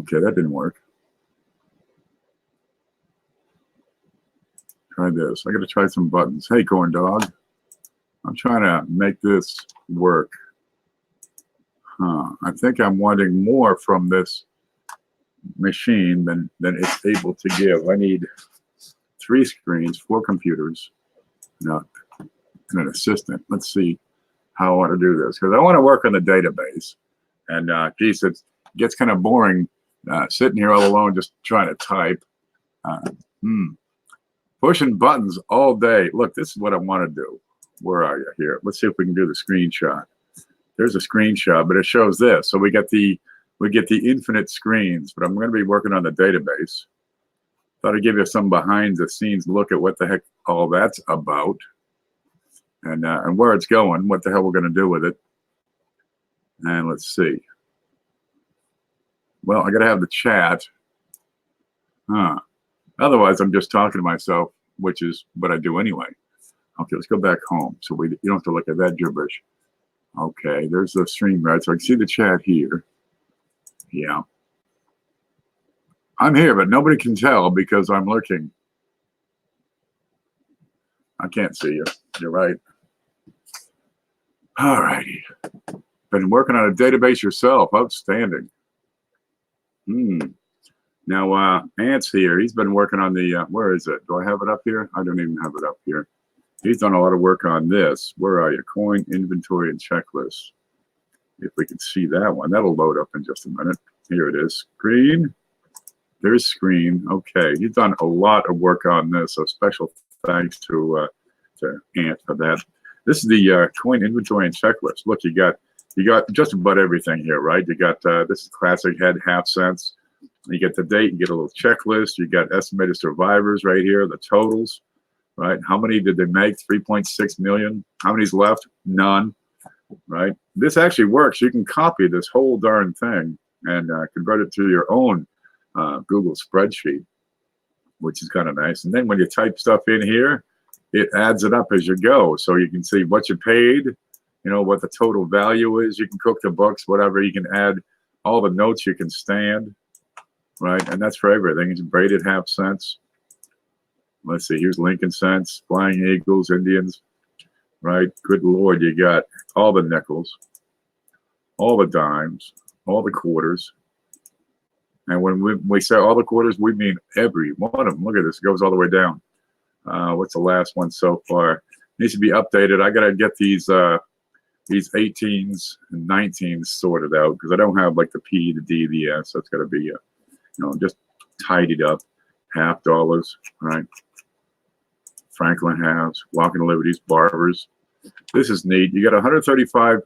Okay, that didn't work. Try this. I got to try some buttons. Hey, corn dog. I'm trying to make this work. I think I'm wanting more from this machine than it's able to give. I need 3 screens, 4 computers, and an assistant. Let's see how I want to do this, because I want to work on the database. And geez, it gets kind of boring sitting here all alone just trying to type. Pushing buttons all day. Look, this is what I want to do. Where are you here? Let's see if we can do the screenshot. There's a screenshot, but it shows this. So we get the infinite screens, but I'm going to be working on the database. Thought I'd give you some behind the scenes look at what the heck all that's about, and where it's going, what the hell we're going to do with it. And let's see. Well, I got to have the chat. Otherwise, I'm just talking to myself, which is what I do anyway. Okay, let's go back home. So you don't have to look at that gibberish. Okay, there's the stream, right? So I can see the chat here. Yeah. I'm here, but nobody can tell because I'm lurking. I can't see you. You're right. All righty. Been working on a database yourself. Outstanding. Now, Ant's here. He's been working on the, where is it? Do I have it up here? I don't even have it up here. He's done a lot of work on this. Where are you? Coin, inventory, and checklist. If we can see that one. That'll load up in just a minute. Here it is. Screen. There's screen. Okay. He's done a lot of work on this. So special thanks to Ant for that. This is the coin, inventory, and checklist. Look, you got just about everything here, right? You got, this is classic head, half cents. You get the date, you get a little checklist, you got estimated survivors right here, the totals, right? How many did they make? 3.6 million. How many's left? None, right? This actually works. You can copy this whole darn thing and convert it to your own Google spreadsheet, which is kind of nice. And then when you type stuff in here, it adds it up as you go. So you can see what you paid, you know, what the total value is. You can cook the books, whatever. You can add all the notes you can stand. Right, and that's for everything. It's braided half cents. Let's see, here's Lincoln cents, Flying Eagles, Indians. Right, good Lord, you got all the nickels, all the dimes, all the quarters. And when we say all the quarters, we mean every one of them. Look at this, it goes all the way down. What's the last one so far? Needs to be updated. I gotta get these 18s and 19s sorted out because I don't have like the P, the D, the S. So it's got to be just tidied up. $50, right? Franklin halves, Walking Liberties, barbers. This is neat. You got 135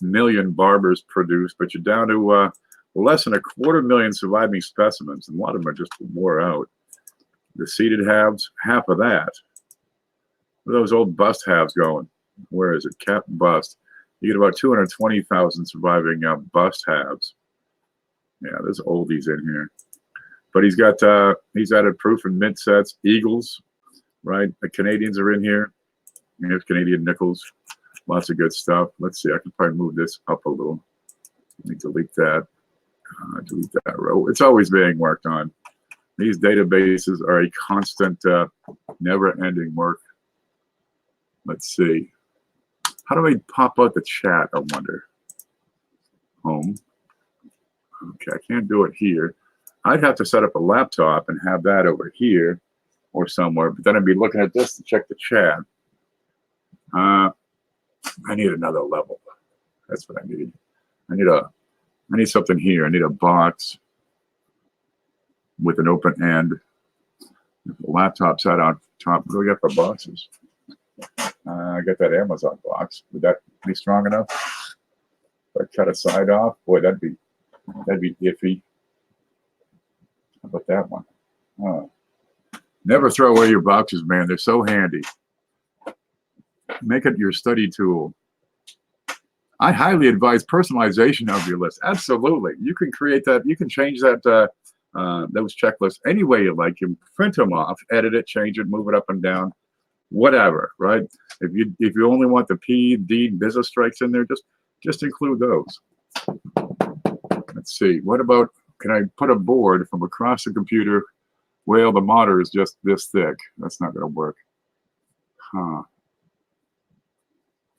million barbers produced, but you're down to less than 250,000 surviving specimens, and a lot of them are just wore out. The seated halves, half of that. Where are those old bust halves going? Where is it? Cap bust. You get about 220,000 surviving bust halves. Yeah, there's oldies in here. But he's added proof in mint sets, Eagles, right? The Canadians are in here. Here's Canadian nickels. Lots of good stuff. Let's see, I can probably move this up a little. Let me delete that. Delete that row. It's always being worked on. These databases are a constant, never-ending work. Let's see. How do I pop out the chat, I wonder? Home. Okay, I can't do it here. I'd have to set up a laptop and have that over here or somewhere, but then I'd be looking at this to check the chat. I need another level. That's what I need. I need something here. I need a box with an open end. The laptop sat on top. What do we got for boxes? I got that Amazon box. Would that be strong enough? If I cut a side off, boy, that'd be iffy. How about that one? Oh. Never throw away your boxes, man. They're so handy. Make it your study tool. I highly advise personalization of your list. Absolutely. You can create that. You can change that those checklists any way you like. You print them off, edit it, change it, move it up and down, whatever, right? If you only want the P, D, business strikes in there, just include those. Let's see. What about can I put a board from across the computer? Well, the monitor is just this thick. That's not going to work. Huh.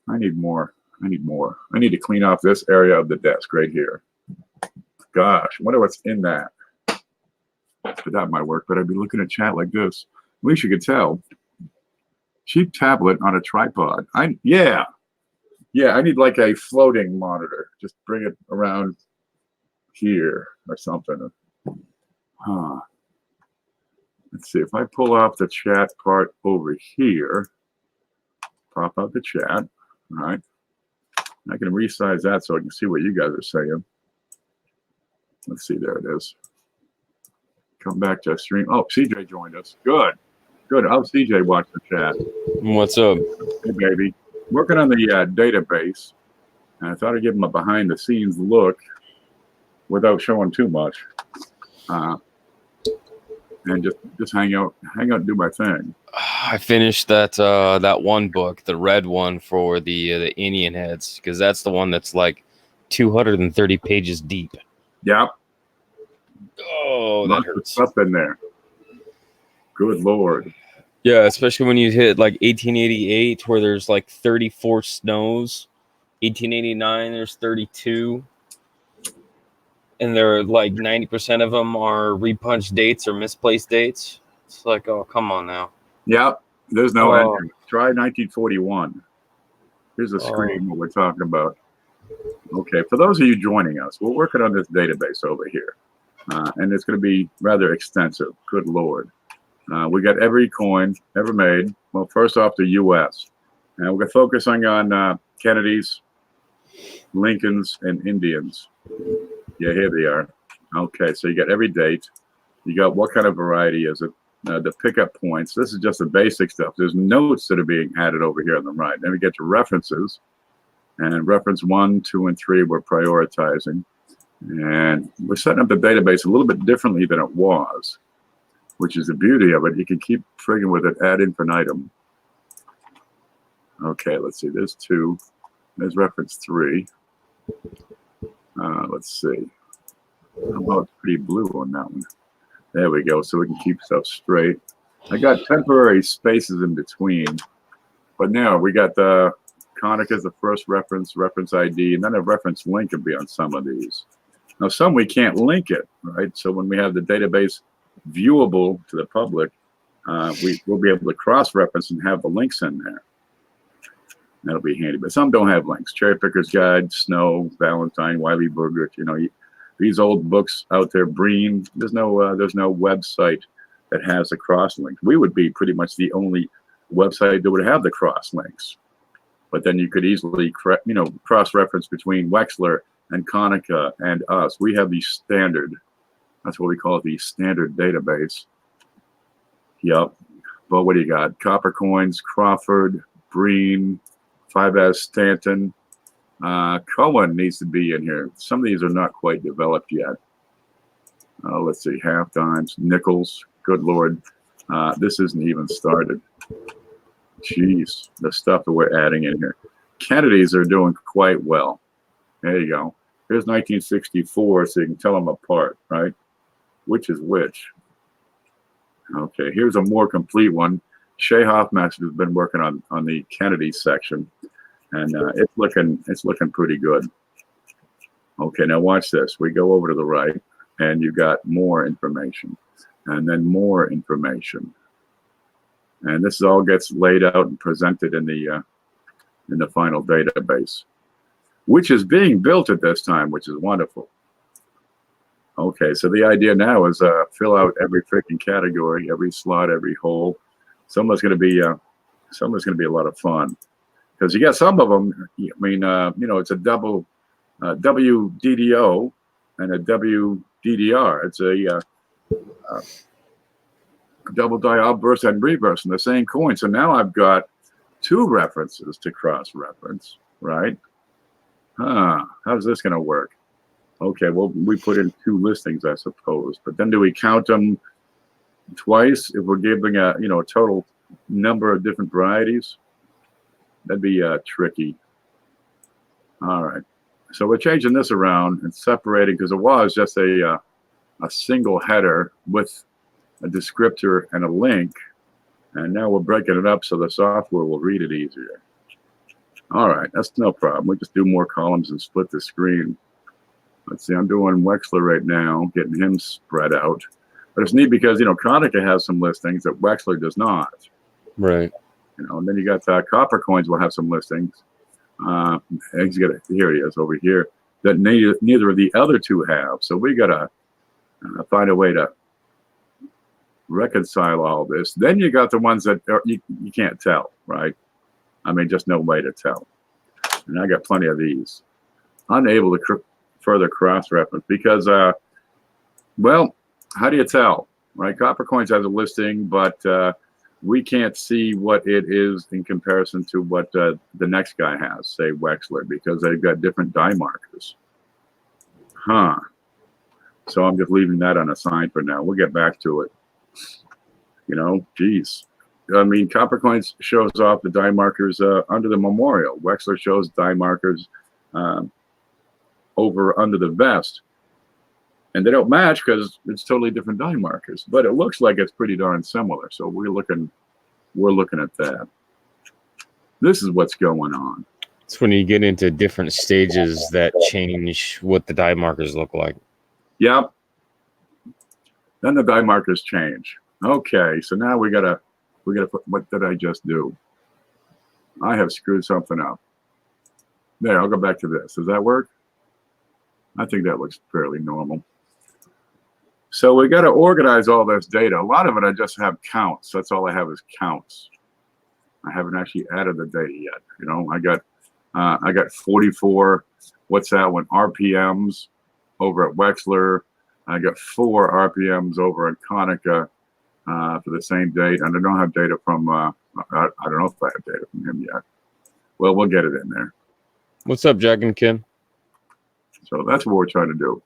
I need more. I need more. I need to clean off this area of the desk right here. Gosh, I wonder what's in that. But that might work, but I'd be looking at chat like this. At least you could tell. Cheap tablet on a tripod. Yeah, I need like a floating monitor. Just bring it around here or something. Huh. Let's see, if I pull off the chat part over here, pop out the chat, all right? I can resize that so I can see what you guys are saying. Let's see, there it is. Come back to stream. Oh, CJ joined us. Good. How's CJ watch the chat? What's up? Hey, baby. Working on the database. And I thought I'd give him a behind-the-scenes look without showing too much. And just hang out and do my thing. I finished that one book, the red one for the Indian heads, because that's the one that's like 230 pages deep. Yep. Oh, that hurts. Stuff in there. Good Lord. Yeah, especially when you hit like 1888, where there's like 34 snows. 1889, there's 32. And they're like 90% of them are repunched dates or misplaced dates. It's like, oh, come on now. Yep. There's no entry. Try 1941. Here's a screen what we're talking about. Okay, for those of you joining us, we're working on this database over here. And it's going to be rather extensive. Good Lord. We got every coin ever made. Well, first off, the U.S. And we're focusing on Kennedys, Lincolns, and Indians. Yeah, here they are. Okay, so you got every date. You got what kind of variety is it? The pickup points. This is just the basic stuff. There's notes that are being added over here on the right. Then we get to references. And reference 1, 2, and 3 we're prioritizing. And we're setting up the database a little bit differently than it was, which is the beauty of it. You can keep frigging with it ad infinitum. Okay, let's see. There's 2. There's reference 3. Let's see. Oh, it's pretty blue on that one. There we go. So we can keep stuff straight. I got temporary spaces in between. But now we got the Konica as the first reference ID, and then a reference link can be on some of these. Now, some we can't link it, right? So when we have the database viewable to the public, we'll be able to cross-reference and have the links in there. That'll be handy. But some don't have links. Cherry Picker's Guide, Snow, Valentine, Wiley Burger. You know, these old books out there, Breen. There's no website that has a cross link. We would be pretty much the only website that would have the cross links. But then you could easily, cross-reference between Wexler and Konica and us. We have the standard. That's what we call it, the standard database. Yep. But what do you got? Copper Coins, Crawford, Breen, 5S Stanton. Cohen needs to be in here. Some of these are not quite developed yet. Let's see, half dimes, nickels. Good Lord. This isn't even started. Jeez, the stuff that we're adding in here. Kennedys are doing quite well. There you go. Here's 1964, so you can tell them apart, right? Which is which. Okay, here's a more complete one. Shay Hoffmaster has been working on the Kennedy section, and it's looking pretty good. Okay, now watch this. We go over to the right, and you got more information, and then more information, and this all gets laid out and presented in the final database, which is being built at this time, which is wonderful. Okay, so the idea now is fill out every freaking category, every slot, every hole. Someone's going to be a lot of fun, because you got some of them. I mean, it's a double WDDO and a WDDR. It's a double dial burst and reverse in the same coin. So now I've got 2 references to cross-reference, right? How's this going to work? Okay, well, we put in 2 listings, I suppose. But then do we count them twice if we're giving a total number of different varieties? That'd be tricky. All right. So we're changing this around and separating, because it was just a a single header with a descriptor and a link. And now we're breaking it up so the software will read it easier. All right, that's no problem. We just do more columns and split the screen. Let's see, I'm doing Wexler right now, getting him spread out. But it's neat because, you know, Konica has some listings that Wexler does not. Right. You know, and then you got Copper Coins will have some listings. He's got here he is over here that neither of the other two have. So we got to find a way to reconcile all this. Then you got the ones that you can't tell, right? I mean, just no way to tell. And I got plenty of these. Unable to further cross-reference because, well, how do you tell, right? Copper Coins has a listing, but we can't see what it is in comparison to what the next guy has, say Wexler, because they've got different die markers. Huh. So I'm just leaving that unassigned for now. We'll get back to it. You know, geez. I mean, Copper Coins shows off the die markers under the memorial. Wexler shows die markers over under the vest. And they don't match because it's totally different die markers. But it looks like it's pretty darn similar. So we're looking at that. This is what's going on. It's when you get into different stages that change what the die markers look like. Yep. Then the die markers change. Okay, so now we gotta put, what did I just do? I have screwed something up. There, I'll go back to this. Does that work? I think that looks fairly normal. So we got to organize all this data. A lot of it I just have counts. That's all I have is counts. I haven't actually added the data yet. You know, I got 44. What's that one? RPMs over at Wexler. I got 4 RPMs over at Konica for the same date, and I don't have data from. I don't know if I have data from him yet. Well, we'll get it in there. What's up, Jack and Kim? So that's what we're trying to do.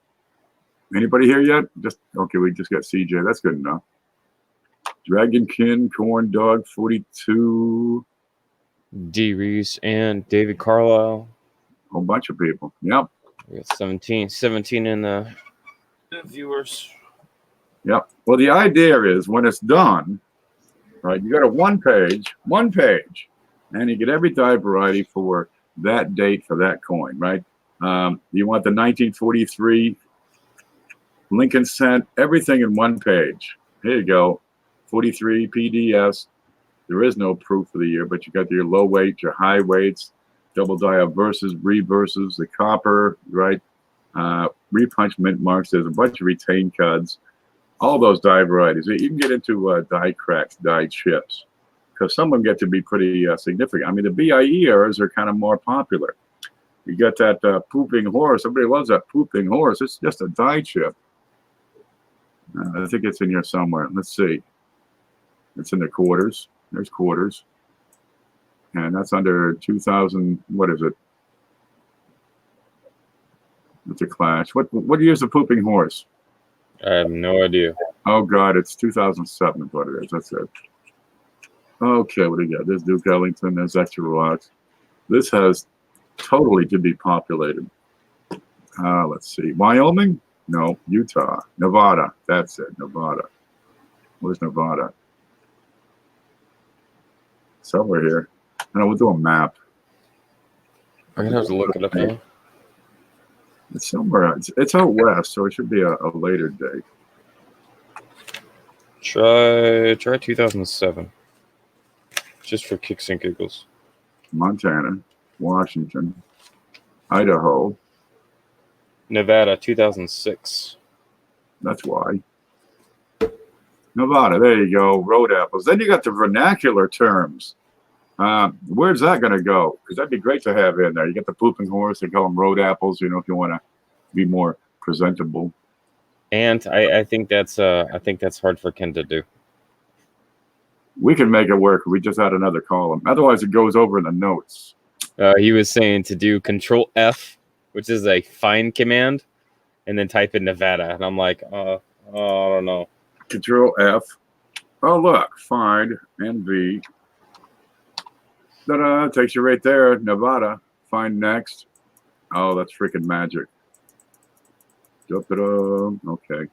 Anybody here yet? Just okay. We just got CJ. That's good enough. Dragonkin, Corn Dog, 42. D. Reese and David Carlisle. A whole bunch of people. Yep. We got 17 in the viewers. Yep. Well, the idea is when it's done, right? You got a one page, and you get every die variety for that date for that coin, right? You want the 1943 Lincoln cent, everything in one page. Here you go. 43 PDS. There is no proof for the year, but you got your low weight, your high weights, double die of verses, reverses, the copper, right? Repunch mint marks. There's a bunch of retained cards. All those die varieties. You can get into die cracks, die chips, because some of them get to be pretty significant. I mean, the BIE errors are kind of more popular. You got that pooping horse. Everybody loves that pooping horse. It's just a die chip. I think it's in here somewhere. Let's see. It's in the quarters. There's quarters. And that's under 2000. What is it? It's a clash. What year's the pooping horse? I have no idea. Oh, God. It's 2007 is what it is. That's it. Okay. What do you got? There's Duke Ellington. There's extra rocks. This has totally to be populated. Let's see. Wyoming? No. Utah. Nevada. That's it. Nevada. Where's Nevada? Somewhere here. I know, we'll do a map. I'm going to have to look it up now. It's somewhere. It's out west, so it should be a later date. Try 2007. Just for kicks and giggles. Montana, Washington, Idaho. Nevada, 2006. That's why. Nevada, there you go. Road apples. Then you got the vernacular terms. Where's that going to go? Because that'd be great to have in there. You got the pooping horse. They call them road apples. You know, if you want to be more presentable. And I think that's hard for Ken to do. We can make it work. We just add another column. Otherwise, it goes over in the notes. He was saying to do Control F, which is a find command, and then type in Nevada. And I'm like, I don't know. Control F. Oh, look. Find NV. Ta-da, takes you right there. Nevada. Find next. Oh, that's freaking magic. Da-da-da. Okay.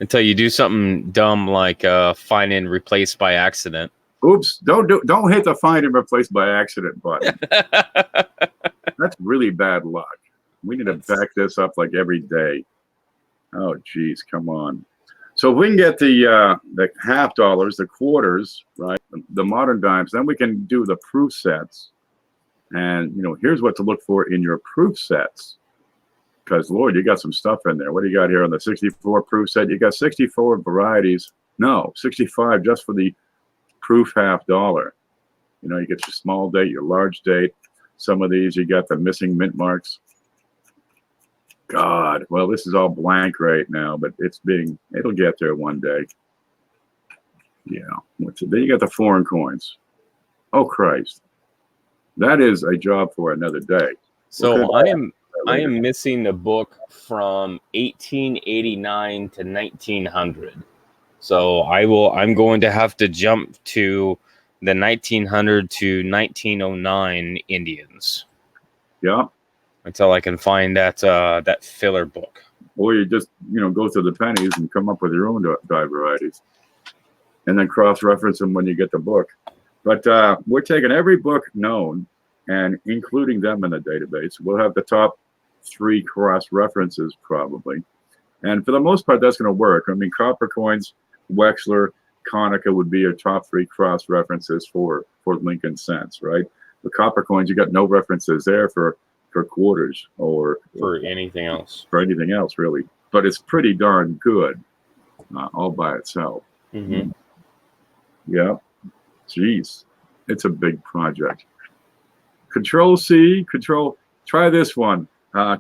Until you do something dumb like find and replace by accident. Oops! Don't hit the find and replace by accident button. That's really bad luck. We need to back this up like every day. Oh, geez, come on. So if we can get the half dollars, the quarters, right, the modern dimes, then we can do the proof sets. And, you know, here's what to look for in your proof sets. Because, Lord, you got some stuff in there. What do you got here on the 64 proof set? You got 64 varieties. No, 65 just for the proof half dollar. You know, you get your small date, your large date. Some of these, you got the missing mint marks. God, well, this is all blank right now, but it'll get there one day. Yeah. Then you got the foreign coins. Oh, Christ. That is a job for another day. So I am missing the book from 1889 to 1900. So I'm going to have to jump to the 1900 to 1909 Indians. Yeah. Until I can find that filler book. Or you just, you know, go through the pennies and come up with your own die varieties. And then cross-reference them when you get the book. But we're taking every book known and including them in the database. We'll have the top 3 cross-references probably. And for the most part, that's going to work. I mean, copper coins, Wexler, Konica would be your top 3 cross-references for Lincoln cents, right? The copper coins, you got no references there for quarters or for anything else. For anything else, really. But it's pretty darn good all by itself. Mm-hmm. Yeah. Jeez. It's a big project. Control-C, try this one.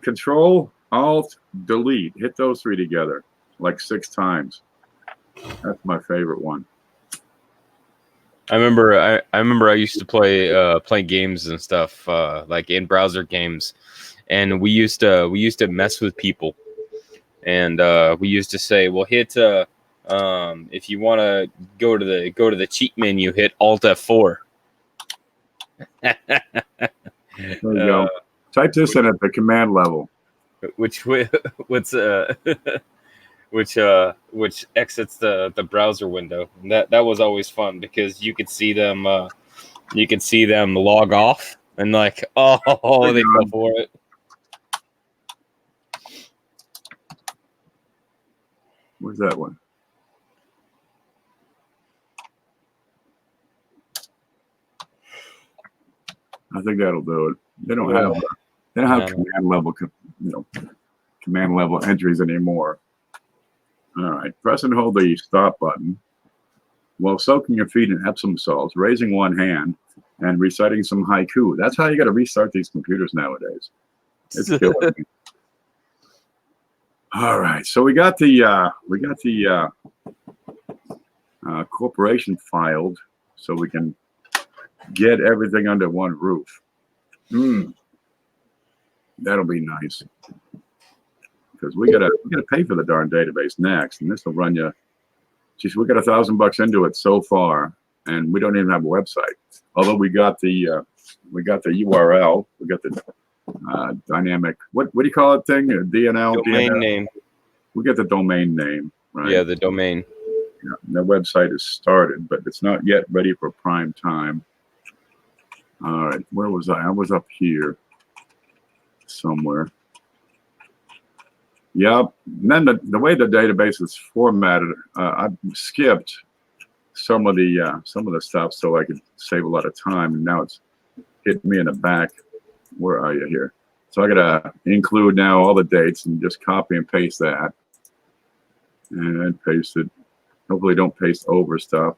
Control, Alt, Delete. Hit those 3 together like 6 times. That's my favorite one. I remember I used to play games and stuff like in browser games, and we used to mess with people, and we used to say, well, hit if you want to go to the cheat menu, hit Alt F4. There you go. Type this in at the command level. Which exits the browser window. And that was always fun because you could see them log off and like they go for it. Where's that one? I think that'll do it. They don't have command level, command level entries anymore. All right, press and hold the stop button while soaking your feet in Epsom salts, raising one hand, and reciting some haiku. That's how you got to restart these computers nowadays. It's killing me. All right, so we got the corporation filed, so we can get everything under one roof. That'll be nice. Because we gotta pay for the darn database next, and this will run you. Geez, we got $1,000 into it so far, and we don't even have a website. Although we got the URL, we got the dynamic. What do you call it thing? DNL domain name. We get the domain name, right? Yeah, the domain. Yeah, the website is started, but it's not yet ready for prime time. All right, where was I? I was up here somewhere. Yep. And then the way the database is formatted, I skipped some of the stuff so I could save a lot of time. And now it's hitting me in the back. Where are you here? So I gotta include now all the dates and just copy and paste that, and paste it. Hopefully, don't paste over stuff.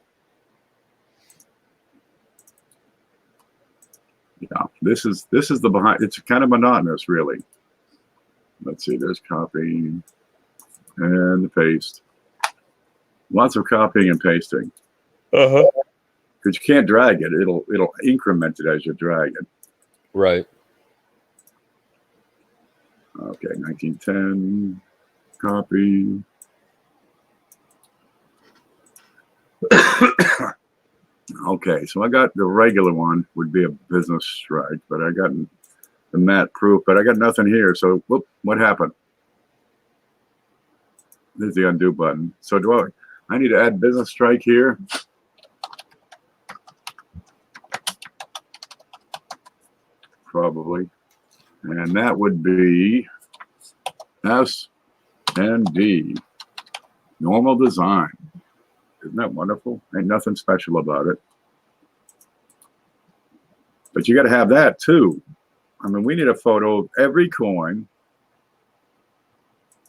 Yeah, this is the behind. It's kind of monotonous, really. Let's see, there's copy and the paste. Lots of copying and pasting. Because you can't drag it. It'll increment it as you drag it. Right. Okay, 1910, copy. Okay, so I got the regular one, would be a business strike, but I got the mat proof, but I got nothing here. So, whoop, what happened? There's the undo button. So I need to add business strike here. Probably. And that would be S and D. Normal design. Isn't that wonderful? Ain't nothing special about it. But you got to have that too. I mean, we need a photo of every coin,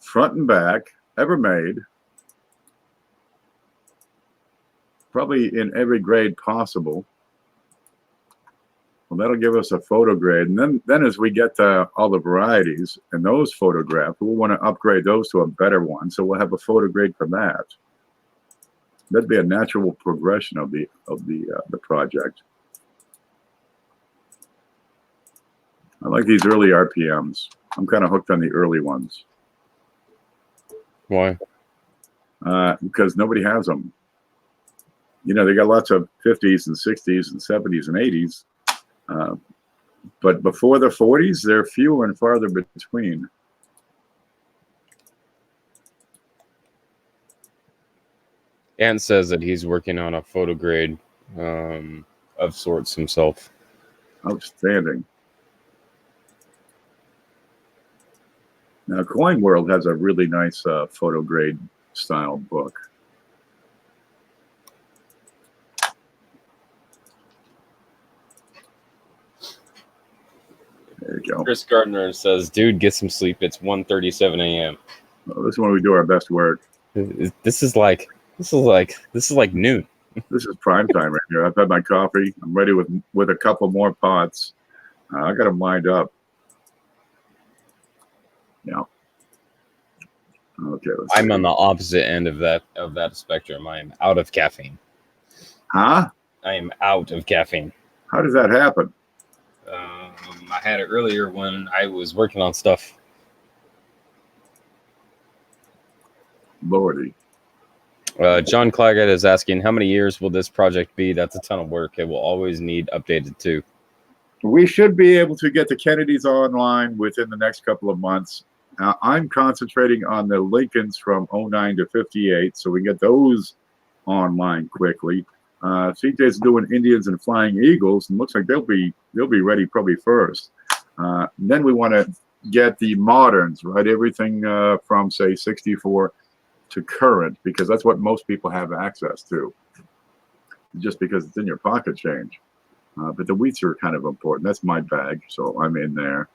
front and back, ever made. Probably in every grade possible. Well, that'll give us a photo grade. And then as we get to all the varieties and those photographs, we'll want to upgrade those to a better one. So we'll have a photo grade for that. That'd be a natural progression of the project. I like these early RPMs. I'm kind of hooked on the early ones. Why? Because nobody has them. You know, they got lots of 50s and 60s and 70s and 80s. But before the 40s, they're fewer and farther between. Ant says that he's working on a photo grade of sorts himself. Outstanding. Now, Coin World has a really nice photo grade style book. There you go. Chris Gardner says, "Dude, get some sleep. It's 1:37 a.m." Well, this is when we do our best work. This is like noon. This is prime time right here. I've had my coffee. I'm ready with a couple more pots. I got them lined up. Yeah. Okay. I'm on the opposite end of that spectrum. I am out of caffeine. Huh? I am out of caffeine. How does that happen? I had it earlier when I was working on stuff. Lordy. John Claggett is asking, how many years will this project be? That's a ton of work. It will always need updated too. We should be able to get the Kennedys online within the next couple of months. I'm concentrating on the Lincolns from 09 to 58, so we get those online quickly. CJ's doing Indians and Flying Eagles, and looks like they'll be ready probably first. Then we want to get the moderns, right? Everything from say 64 to current, because that's what most people have access to. Just because it's in your pocket change. But the wheats are kind of important. That's my bag, so I'm in there.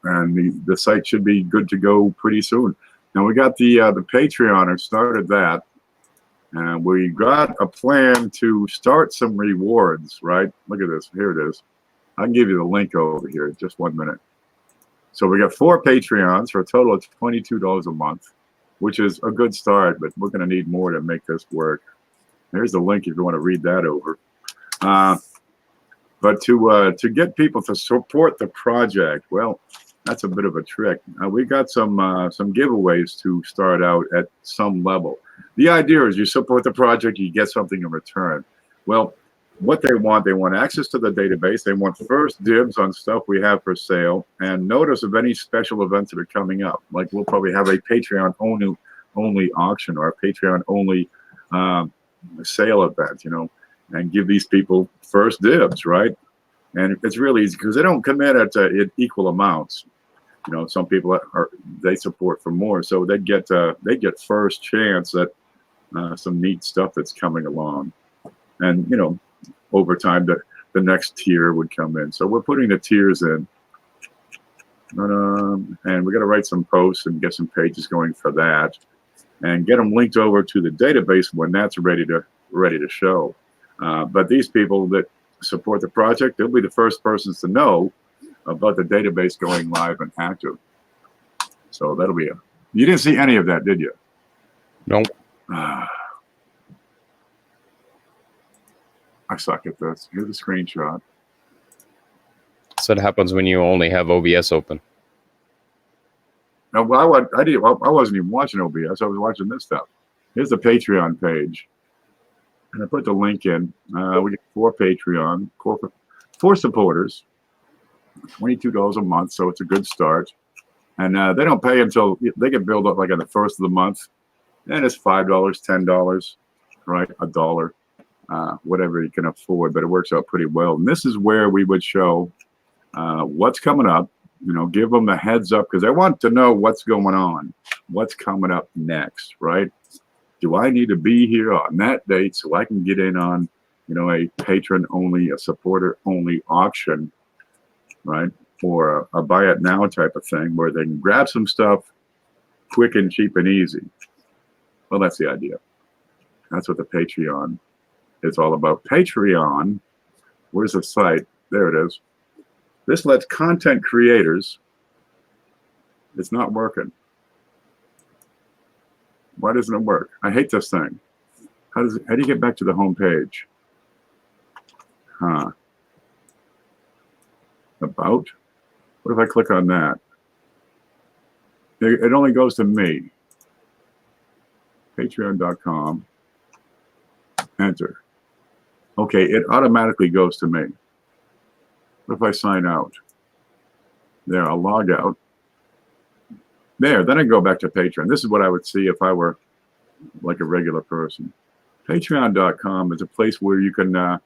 And the site should be good to go pretty soon. Now we got the Patreon, started that. And we got a plan to start some rewards, right? Look at this. Here it is. I can give you the link over here. Just 1 minute. So we got 4 Patreons for a total of $22 a month, which is a good start, but we're going to need more to make this work. Here's the link if you want to read that over. But to get people to support the project, well, that's a bit of a trick. We got some giveaways to start out at some level. The idea is you support the project, you get something in return. Well, what they want access to the database. They want first dibs on stuff we have for sale, and notice of any special events that are coming up. Like we'll probably have a Patreon only auction or a Patreon only sale event, you know, and give these people first dibs, right? And it's really easy because they don't come in at equal amounts. You know, some people they support for more, so they get first chance at some neat stuff that's coming along, and you know, over time the next tier would come in. So we're putting the tiers in, and we got to write some posts and get some pages going for that, and get them linked over to the database when that's ready to show. But these people that support the project, they'll be the first persons to know about the database going live and active. So that'll be you didn't see any of that, did you? Nope. I suck at this. Here's a screenshot. So what happens when you only have OBS open? No, well, I wasn't even watching OBS. I was watching this stuff. Here's the Patreon page. And I put the link in. We get 4 Patreon, 4 supporters, $22 a month, so it's a good start. And they don't pay until they get billed up like on the first of the month. And it's $5, $10, right? $1, whatever you can afford, but it works out pretty well. And this is where we would show what's coming up, give them the heads up because they want to know what's going on, what's coming up next, right? Do I need to be here on that date so I can get in on, a patron only, a supporter only auction, right? Or a buy it now type of thing where they can grab some stuff quick and cheap and easy. Well, that's the idea. That's what the Patreon is all about. Patreon, where's the site? There it is. This lets content creators, it's not working. Why doesn't it work? I hate this thing. How do you get back to the home page? About? What if I click on that? It only goes to me. Patreon.com. Enter. Okay, it automatically goes to me. What if I sign out? There, I'll log out. There, then I go back to Patreon. This is what I would see if I were like a regular person. Patreon.com is a place where you can,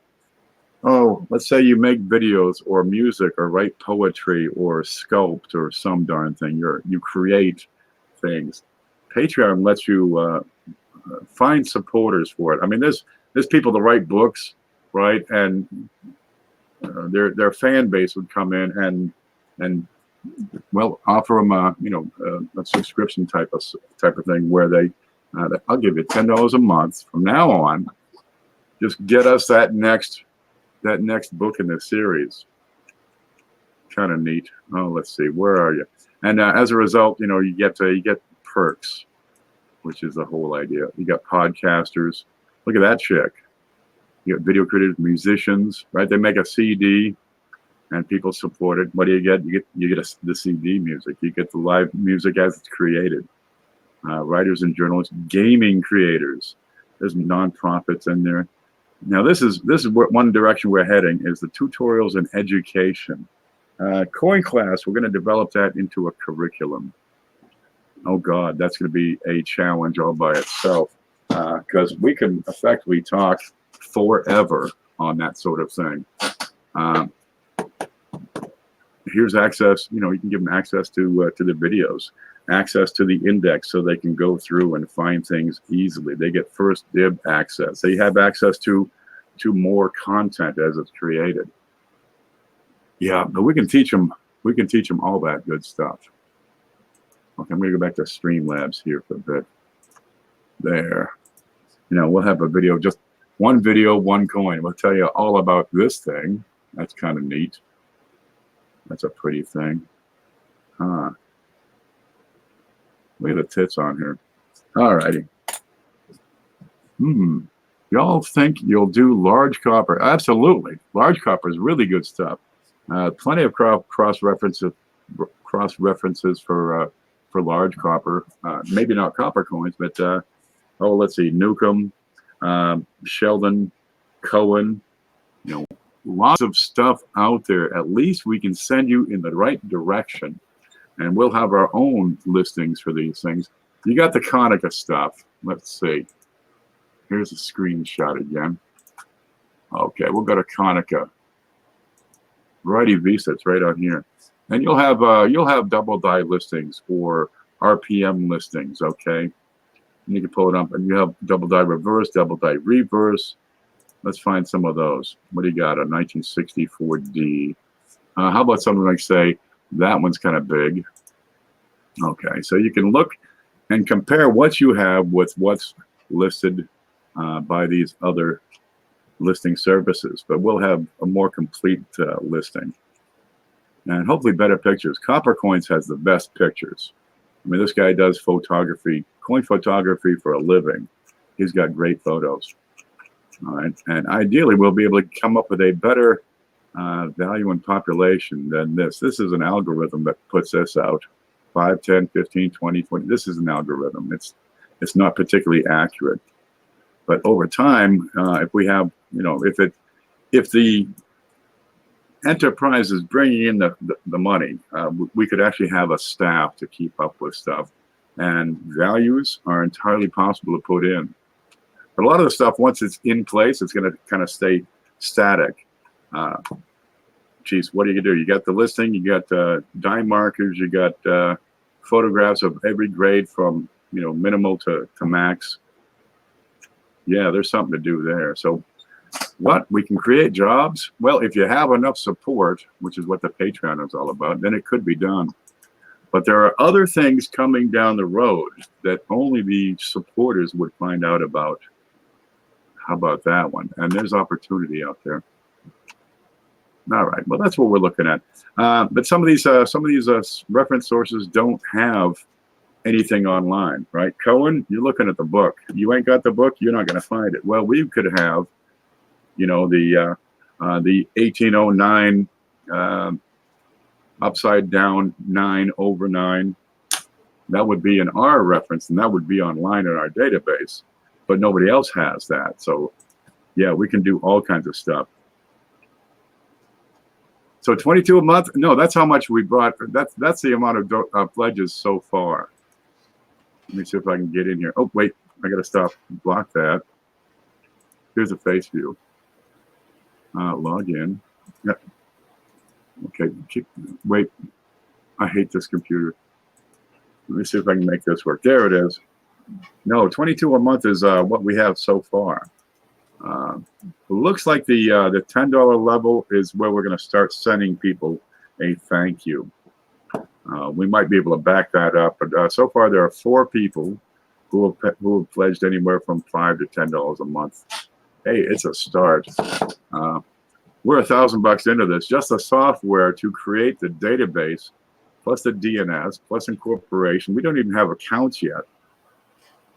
let's say you make videos or music or write poetry or sculpt or some darn thing. You create things. Patreon lets you find supporters for it. I mean, there's people that write books, right? And their fan base would come in and well, offer them a subscription type of thing where I'll give you $10 a month from now on. Just get us that next book in the series. Kind of neat. Oh, let's see, where are you? And as a result, you get perks, which is the whole idea. You got podcasters. Look at that chick. You got video creators, musicians, right? They make a CD. And people support it. What do you get? You get the CD music. You get the live music as it's created. Writers and journalists, gaming creators. There's nonprofits in there. Now this is one direction we're heading is the tutorials and education. Coin Class, we're going to develop that into a curriculum. Oh God, that's going to be a challenge all by itself because we can effectively talk forever on that sort of thing. Here's access, you can give them access to the videos, access to the index so they can go through and find things easily. They get first dib access. They have access to more content as it's created. Yeah, but we can teach them all that good stuff. Okay, I'm going to go back to Streamlabs here for a bit. There. We'll have a video, just one video, one coin. We'll tell you all about this thing. That's kind of neat. That's a pretty thing. Look at the tits on here. All righty. Y'all think you'll do large copper? Absolutely. Large copper is really good stuff. Plenty of cross references for large copper. Maybe not copper coins, but let's see. Newcomb, Sheldon, Cohen. Lots of stuff out there. At least we can send you in the right direction, and we'll have our own listings for these things. You got the Konica stuff. Let's see. Here's a screenshot again. Okay, we'll go to Konica. Variety Visa, it's right on here, and you'll have double die listings or RPM listings. Okay, and you can pull it up, and you have double die reverse, double die reverse. Let's find some of those. What do you got? A 1964D. How about something like, say, that one's kind of big. Okay, so you can look and compare what you have with what's listed by these other listing services. But we'll have a more complete listing. And hopefully better pictures. Copper Coins has the best pictures. I mean, this guy does photography, coin photography for a living. He's got great photos. All right, and ideally we'll be able to come up with a better value in population than this. This is an algorithm that puts this out. 5, 10, 15, 20, 20. This is an algorithm. It's not particularly accurate. But over time, if we have, if the enterprises bringing in the money. We could actually have a staff to keep up with stuff, and values are entirely possible to put in. But a lot of the stuff, once it's in place, it's going to kind of stay static. Geez, what do? You got the listing, you got dime markers, you got photographs of every grade from minimal to max. Yeah, there's something to do there. So what we can create jobs. Well, if you have enough support, which is what the Patreon is all about, then it could be done. But there are other things coming down the road that only the supporters would find out about. How about that one? And there's opportunity out there. All right. Well, that's what we're looking at. But some of these reference sources don't have anything online, right? Cohen, you're looking at the book. You ain't got the book, you're not going to find it. Well, we could have, the 1809 upside down 9 over 9. That would be in our reference, and that would be online in our database. But nobody else has that. So, yeah, we can do all kinds of stuff. So 22 a month? No, that's how much we brought. That's the amount of pledges so far. Let me see if I can get in here. Oh, wait, I got to stop. Block that. Here's a face view. Log in. Yeah. Okay, wait. I hate this computer. Let me see if I can make this work. There it is. No, 22 a month is what we have so far. It looks like the $10 level is where we're going to start sending people a thank you. We might be able to back that up, but so far there are 4 people who have pledged anywhere from $5 to $10 a month. Hey, it's a start. We're $1,000 into this. Just the software to create the database, plus the DNS, plus incorporation. We don't even have accounts yet,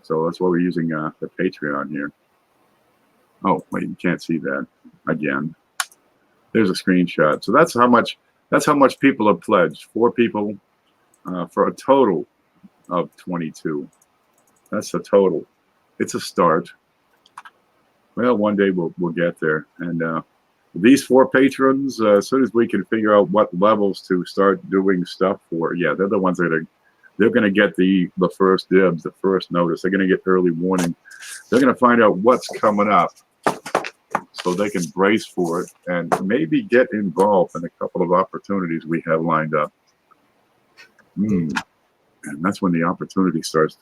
so that's why we're using the Patreon here. Oh, wait, you can't see that again. There's a screenshot. So that's how much people have pledged. 4 people for a total of 22. That's the total. It's a start. Well, one day we'll get there. And these 4 patrons, as soon as we can figure out what levels to start doing stuff for, yeah, they're the ones that they're going to get the first dibs, the first notice. They're going to get early warning. They're going to find out what's coming up, so they can brace for it and maybe get involved in a couple of opportunities we have lined up. And that's when the opportunity starts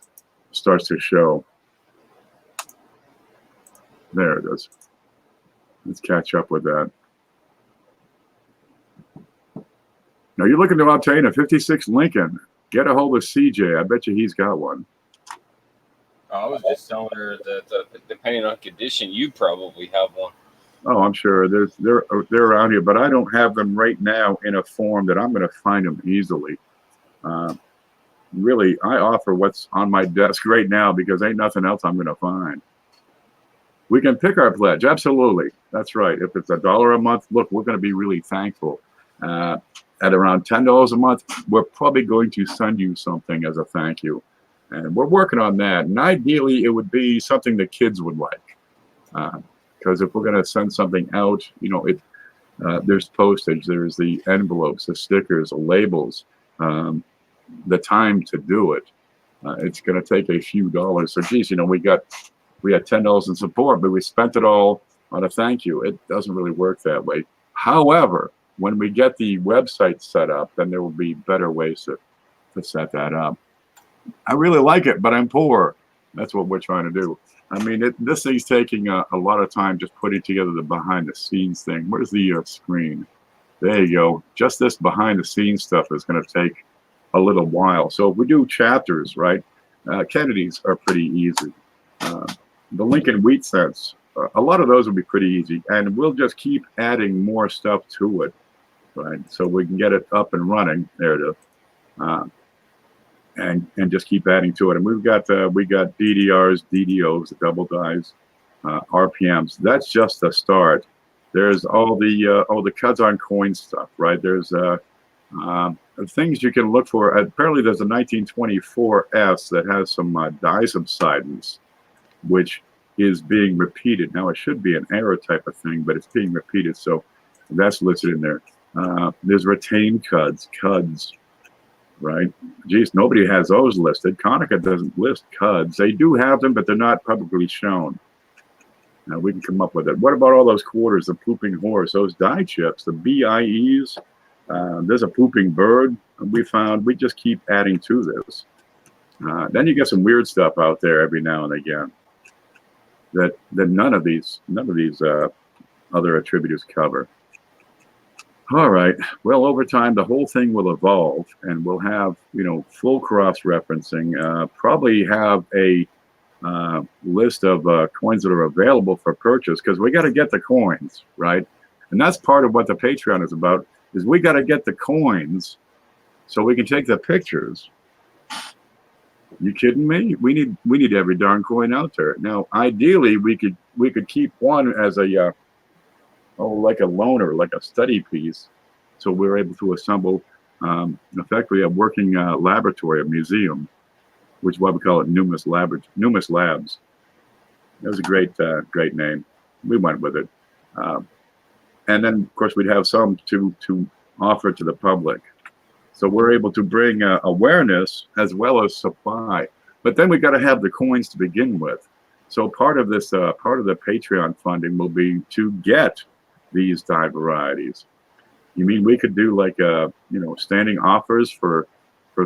to show. There it is. Let's catch up with that. Now you're looking to obtain a 56 Lincoln. Get a hold of CJ. I bet you he's got one. I was just telling her that depending on condition, you probably have one. Oh, I'm sure they're around here, but I don't have them right now in a form that I'm going to find them easily. Really, I offer what's on my desk right now because ain't nothing else I'm going to find. We can pick our pledge, absolutely. That's right. If it's $1 a month, look, we're going to be really thankful. At around $10 a month, we're probably going to send you something as a thank you, and we're working on that. And ideally, it would be something the kids would like. Because if we're going to send something out, there's postage, there's the envelopes, the stickers, the labels, the time to do it. It's going to take a few dollars. So, geez, we had $10 in support, but we spent it all on a thank you. It doesn't really work that way. However, when we get the website set up, then there will be better ways to set that up. I really like it, but I'm poor. That's what we're trying to do. I mean, this thing's taking a lot of time just putting together the behind-the-scenes thing. Where's the screen? There you go. Just this behind-the-scenes stuff is going to take a little while. So if we do chapters, right, Kennedy's are pretty easy. The Lincoln Wheat Cents, a lot of those will be pretty easy. And we'll just keep adding more stuff to it, right, so we can get it up and running. There it is. And just keep adding to it. And we got DDRs, DDOs, the double dies, RPMs. That's just the start. There's all the cuts on coin stuff, right? There's things you can look for. Apparently, there's a 1924S that has some die subsidence, which is being repeated. Now, it should be an error type of thing, but it's being repeated, so that's listed in there. There's retained CUDs, right? Geez, nobody has those listed. Konica doesn't list CUDs. They do have them, but they're not publicly shown. Now we can come up with it. What about all those quarters, the pooping horse, those die chips, the BIEs? There's a pooping bird. We found. We just keep adding to this. Then you get some weird stuff out there every now and again that none of these other attributors cover. All right. Well, over time, the whole thing will evolve, and we'll have full cross-referencing. Probably have a list of coins that are available for purchase, because we got to get the coins, right? And that's part of what the Patreon is about. Is we got to get the coins so we can take the pictures. You kidding me? We need every darn coin out there. Now, ideally, we could keep one as a like a loaner, like a study piece, so we're able to assemble effectively a working laboratory, a museum, which is why we call it Numis Labs. That was a great name. We went with it, and then of course we'd have some to offer to the public. So we're able to bring awareness as well as supply. But then we got to have the coins to begin with. So part of this, part of the Patreon funding will be to get these die varieties. You mean we could do like standing offers for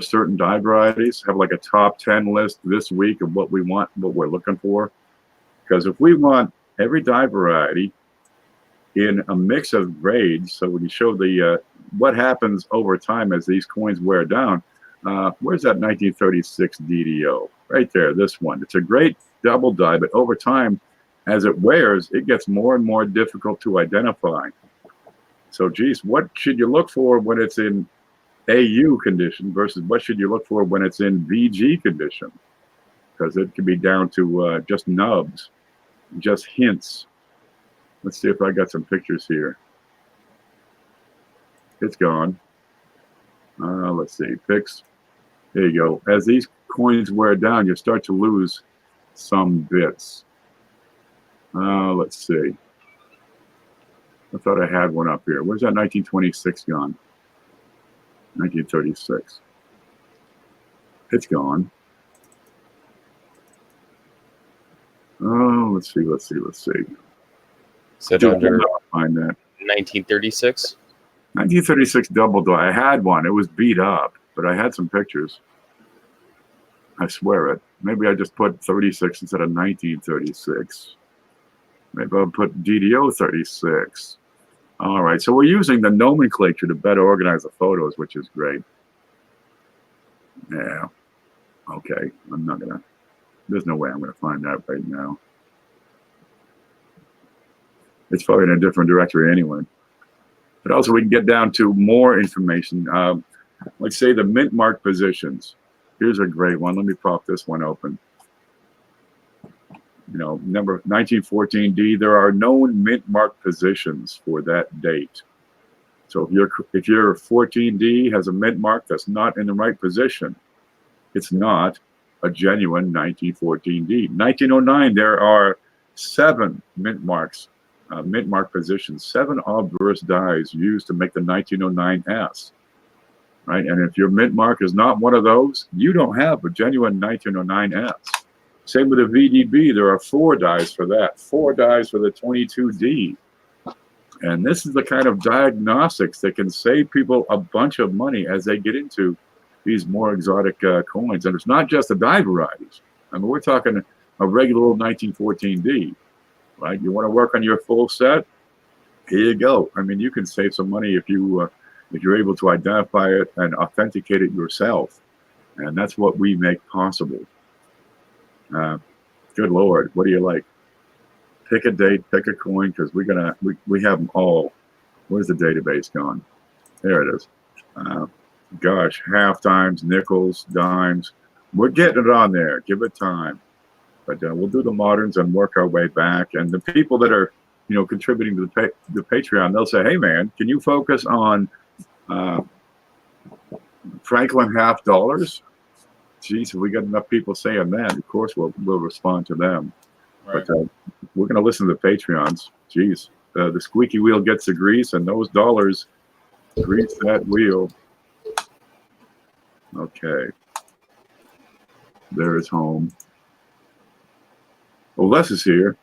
certain die varieties? Have like a top 10 list this week of what we want, what we're looking for? Because if we want every die variety in a mix of grades, so when you show the what happens over time as these coins wear down, where's that 1936 DDO? Right there, this one. It's a great double die, but over time, as it wears, it gets more and more difficult to identify. So, geez, what should you look for when it's in AU condition versus what should you look for when it's in VG condition? Because it can be down to just nubs, just hints. Let's see if I got some pictures here. It's gone. Let's see, pics. There you go. As these coins wear down, you start to lose some bits. Let's see. I thought I had one up here. Where's that 1926 gone? 1936. It's gone. Oh, let's see. So under find that 1936. 1936 double die. I had one. It was beat up, but I had some pictures. I swear it. Maybe I just put 36 instead of 1936. Maybe I'll put DDO 36. All right. So we're using the nomenclature to better organize the photos, which is great. Yeah. Okay. There's no way I'm going to find that right now. It's probably in a different directory anyway. But also we can get down to more information. Let's say the mint mark positions. Here's a great one. Let me pop this one open. Number 1914D, there are known mint mark positions for that date. So if your 14D has a mint mark that's not in the right position, it's not a genuine 1914D. 1909, there are 7 mint marks. Mint mark positions, 7 obverse dies used to make the 1909S, right? And if your mint mark is not one of those, you don't have a genuine 1909S. Same with the VDB, there are 4 dies for that, 4 dies for the 22D. And this is the kind of diagnostics that can save people a bunch of money as they get into these more exotic coins. And it's not just the die varieties. I mean, we're talking a regular old 1914D. Right, you want to work on your full set? Here you go. I mean, you can save some money if you're able to identify it and authenticate it yourself, and that's what we make possible. Good Lord, what do you like? Pick a date, pick a coin, because we have them all. Where's the database gone? There it is. Gosh, half dimes, nickels, dimes. We're getting it on there. Give it time. But we'll do the moderns and work our way back. And the people that are, contributing to the Patreon, they'll say, "Hey, man, can you focus on Franklin half dollars?" Geez, if we got enough people saying that, of course we'll respond to them. Right. But we're going to listen to the Patreons. Geez, the squeaky wheel gets the grease, and those dollars Grease that wheel. Okay. There is home. Oh, Les is here.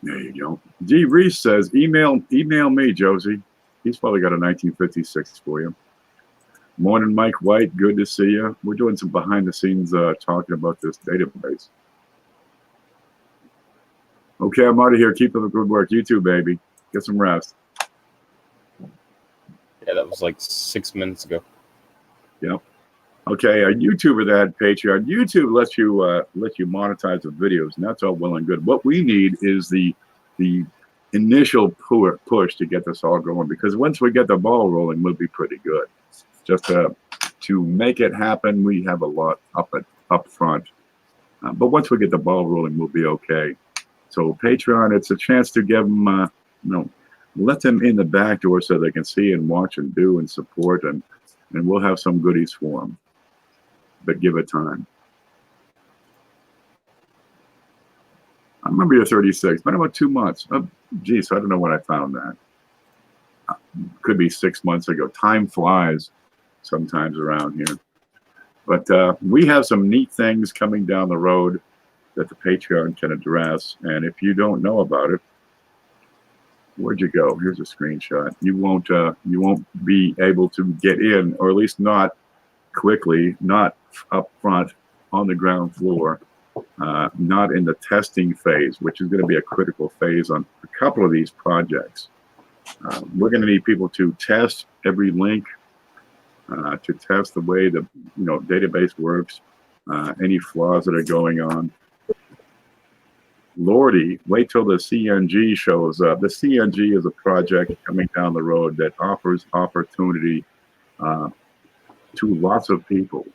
There you go. G. Reese says, email me, Josie. He's probably got a 1956 for you. Morning, Mike White. Good to see you. We're doing some behind the scenes talking about this database. Okay, I'm out of here. Keep up the good work. You too, baby. Get some rest. Yeah, that was like 6 minutes ago. Yep. Okay, a YouTuber that had Patreon. YouTube lets you monetize the videos, and that's all well and good. What we need is the initial push to get this all going, because once we get the ball rolling, we'll be pretty good. Just to make it happen, we have a lot up front. But once we get the ball rolling, we'll be okay. So Patreon, it's a chance to give them, let them in the back door so they can see and watch and do and support, and we'll have some goodies for them. But give it time. I remember you're 36. Been about 2 months. Oh, geez, I don't know when I found that. Could be 6 months ago. Time flies sometimes around here. But we have some neat things coming down the road that the Patreon can address. And if you don't know about it, where'd you go? Here's a screenshot. You won't be able to get in, or at least not quickly, not up front on the ground floor, not in the testing phase, which is going to be a critical phase on a couple of these projects. We're going to need people to test every link, to test the way the database works, any flaws that are going on. Lordy, wait till the CNG shows up. The CNG is a project coming down the road that offers opportunity to lots of people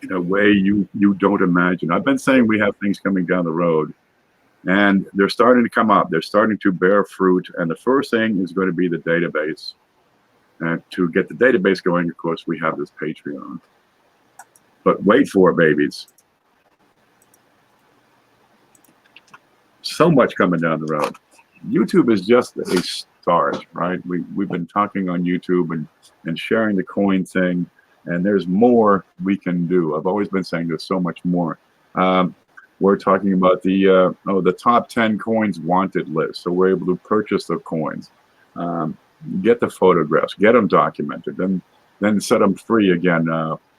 in a way you don't imagine. I've been saying we have things coming down the road, and they're starting to come up. They're starting to bear fruit, and the first thing is going to be the database. And to get the database going, of course, we have this Patreon. But wait for it, babies. So much coming down the road. YouTube is just a start, right? We've been talking on YouTube and sharing the coin thing, and there's more we can do. I've always been saying there's so much more. We're talking about the top 10 coins wanted list. So we're able to purchase the coins, get the photographs, get them documented, then set them free again,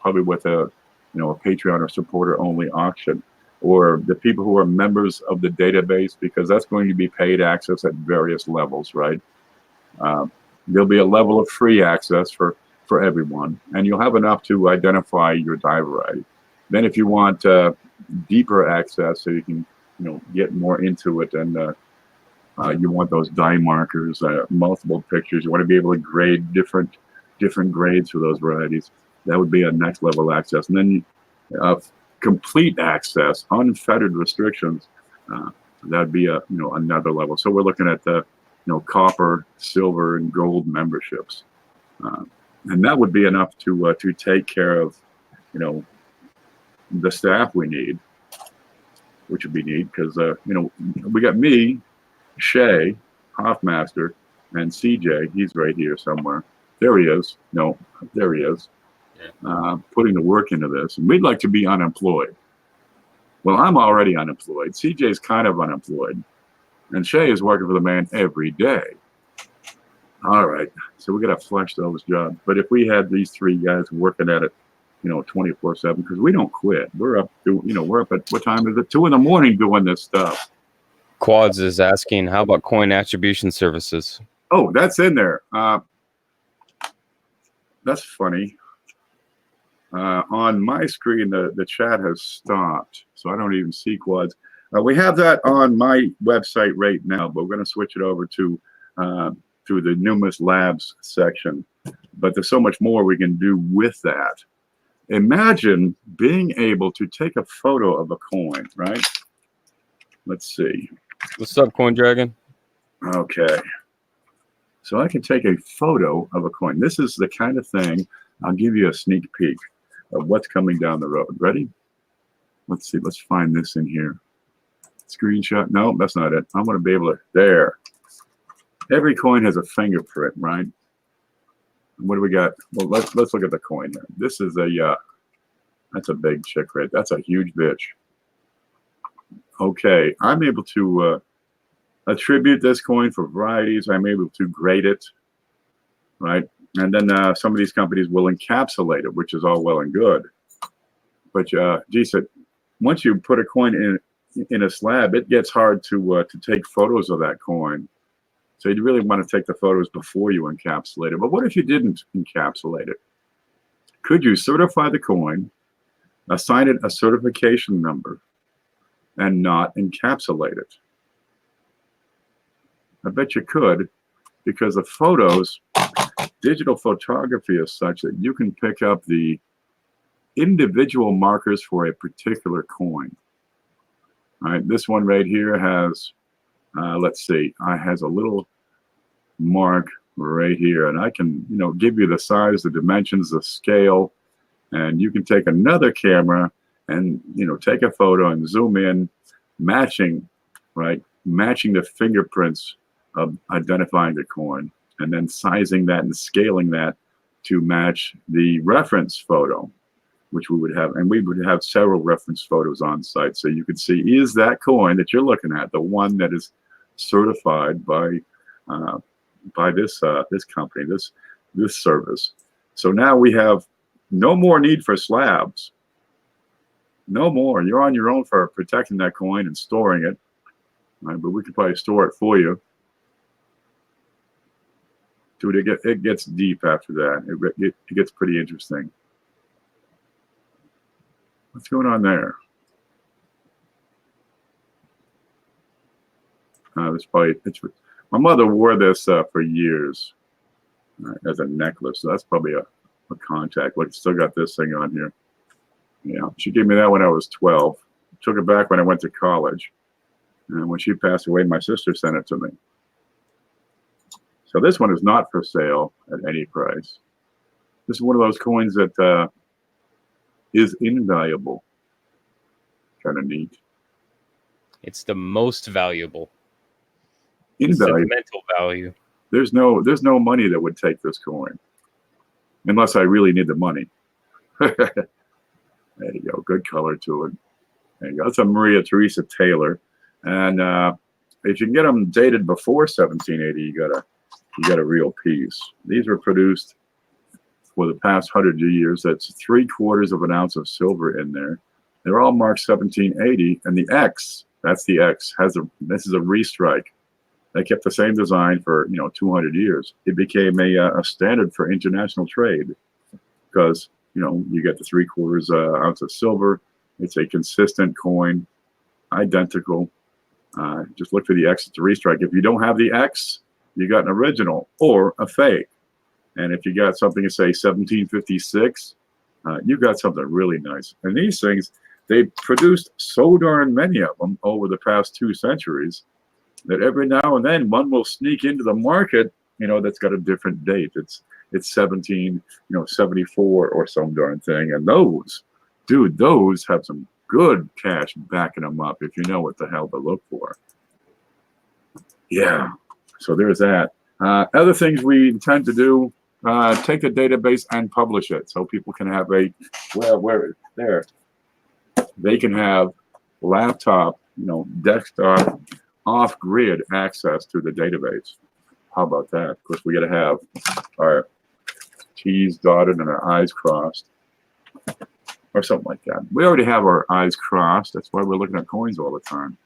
probably with a Patreon or supporter only auction. Or the people who are members of the database, because that's going to be paid access at various levels, right? There'll be a level of free access for everyone, and you'll have enough to identify your die variety. Then if you want deeper access, so you can get more into it, and you want those die markers, multiple pictures, you want to be able to grade different grades for those varieties, that would be a next level access. And then complete access, unfettered restrictions, that'd be another level. So we're looking at the copper, silver, and gold memberships, and that would be enough to take care of the staff we need, which would be neat, because we got me, Shay, Hoffmaster, and CJ. He's right here somewhere. There he is. No, there he is. Putting the work into this, and we'd like to be unemployed. Well, I'm already unemployed. CJ's kind of unemployed, and Shay is working for the man every day. All right, so we got to flesh those jobs. But if we had these three guys working at it, 24/7, because we don't quit. We're up at, what time is it? 2 in the morning doing this stuff. Quads is asking, how about coin attribution services? Oh, that's in there. That's funny. On my screen, the chat has stopped, so I don't even see Quads. We have that on my website right now, but we're going to switch it over to the Numerous Labs section. But there's so much more we can do with that. Imagine being able to take a photo of a coin, right? Let's see. What's up, Coin Dragon? Okay. So I can take a photo of a coin. This is the kind of thing, I'll give you a sneak peek of what's coming down the road. Ready? Let's see. Let's find this in here. Screenshot. No, that's not it. I want to be able to. There. Every coin has a fingerprint, right? What do we got? Well, let's look at the coin here. This is a that's a big chick, right? That's a huge bitch. Okay, I'm able to attribute this coin for varieties. I'm able to grade it, right? And then some of these companies will encapsulate it, which is all well and good. But geez, once you put a coin in a slab, it gets hard to take photos of that coin. So you really want to take the photos before you encapsulate it. But what if you didn't encapsulate it? Could you certify the coin, assign it a certification number, and not encapsulate it? I bet you could, because the photos, digital photography is such that you can pick up the individual markers for a particular coin. All right, this one right here has, let's see, has a little mark right here, and I can, give you the size, the dimensions, the scale, and you can take another camera and, take a photo and zoom in, matching the fingerprints of identifying the coin, and then sizing that and scaling that to match the reference photo, which we would have. And we would have several reference photos on site. So you could see, is that coin that you're looking at the one that is certified by this company, this service. So now we have no more need for slabs. No more. You're on your own for protecting that coin and storing it. Right? But we could probably store it for you. Dude, it gets deep after that. It gets pretty interesting. What's going on there? My mother wore this for years as a necklace. So that's probably a contact. Look, still got this thing on here. Yeah, she gave me that when I was 12. Took it back when I went to college. And when she passed away, my sister sent it to me. So this one is not for sale at any price. This is one of those coins that is invaluable. Kind of neat. It's the most valuable. Invaluable. Sentimental value. There's no money that would take this coin, unless I really need the money. There you go. Good color to it. There you go. That's a Maria Teresa Taylor, and if you can get them dated before 1780, you got a real piece. These were produced for the past 100 years. That's 3/4 of an ounce of silver in there. They're all marked 1780, and the X, that's the X, this is a restrike. They kept the same design for 200 years. It became a standard for international trade because you get the 3/4 ounce of silver. It's a consistent coin, identical. Just look for the X. It's a restrike. If you don't have the X, you got an original or a fake. And if you got something to say 1756, you got something really nice. And these things, they produced so darn many of them over the past 2 centuries that every now and then one will sneak into the market, that's got a different date. It's 74 or some darn thing. And those have some good cash backing them up if you know what the hell to look for. Yeah, so there's that. Other things we intend to do, take the database and publish it so people can have they can have laptop, desktop, off-grid access to the database. How about that? Of course, we got to have our T's dotted and our I's crossed, or something like that. We already have our I's crossed. That's why we're looking at coins all the time.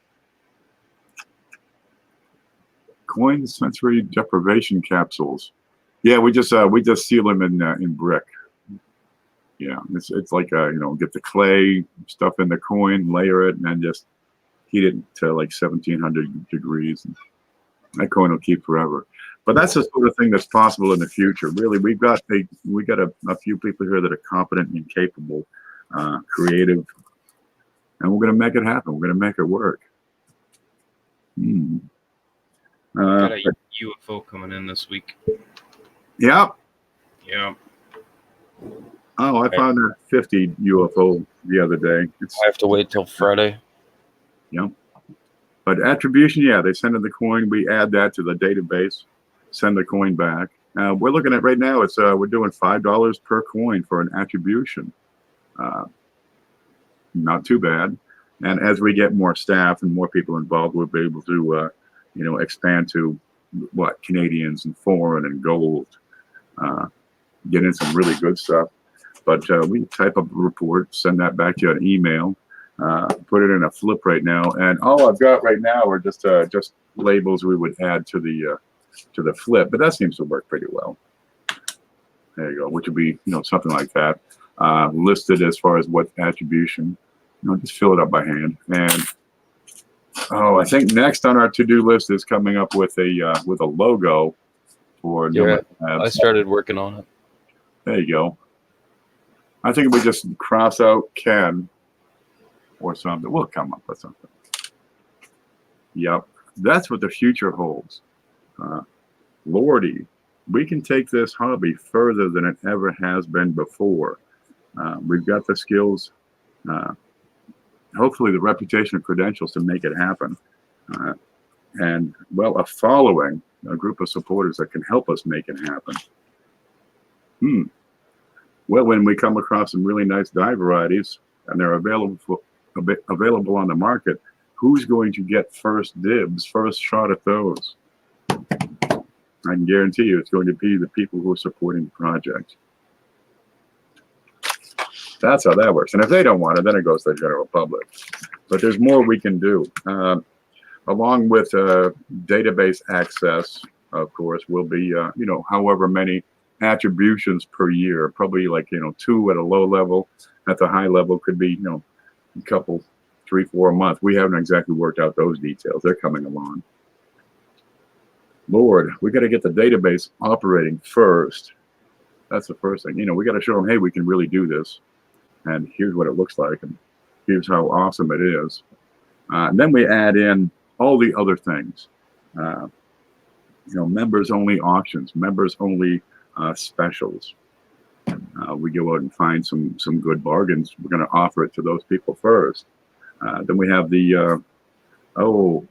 Coin sensory deprivation capsules. Yeah, we just seal them in brick. Yeah, it's like get the clay stuff in the coin, layer it, and then just heat it to like 1700 degrees. And that coin will keep forever. But that's the sort of thing that's possible in the future. Really, we got a few people here that are competent and capable, creative, and we're going to make it happen. We're going to make it work. Got a UFO coming in this week. Yeah. Yeah. Oh, I found a 50 UFO the other day. I have to wait till Friday. Yep. But attribution, yeah, they send in the coin. We add that to the database, send the coin back, We're looking at right now, it's we're doing $5 per coin for an attribution. Not too bad. And as we get more staff and more people involved, we'll be able to, expand to what, Canadians and foreign and gold, get in some really good stuff. But we type up a report, send that back to you on email, put it in a flip right now. And all I've got right now are just labels we would add to the flip, but that seems to work pretty well. There you go, which would be, something like that. Listed as far as what attribution, just fill it up by hand. And I think next on our to-do list is coming up with a logo for Yeah, I started working on it. There you go. I think if we just cross out Ken or something, we'll come up with something. Yep, that's what the future holds. Lordy, we can take this hobby further than it ever has been before. We've got the skills, hopefully the reputation and credentials to make it happen. And, well, a following, a group of supporters that can help us make it happen. Well, when we come across some really nice dye varieties and they're available on the market, who's going to get first dibs, first shot at those? I can guarantee you it's going to be the people who are supporting the project. That's how that works. And if they don't want it, then it goes to the general public. But there's more we can do. Along with database access, of course, will be, however many attributions per year, probably like, 2 at a low level. At the high level could be, a couple, 3, 4 a month. We haven't exactly worked out those details. They're coming along. Lord, we got to get the database operating first. That's the first thing. We got to show them, hey, we can really do this. And here's what it looks like. And here's how awesome it is. And then we add in all the other things. Members only auctions, members only specials. We go out and find some good bargains. We're going to offer it to those people first. Then we have the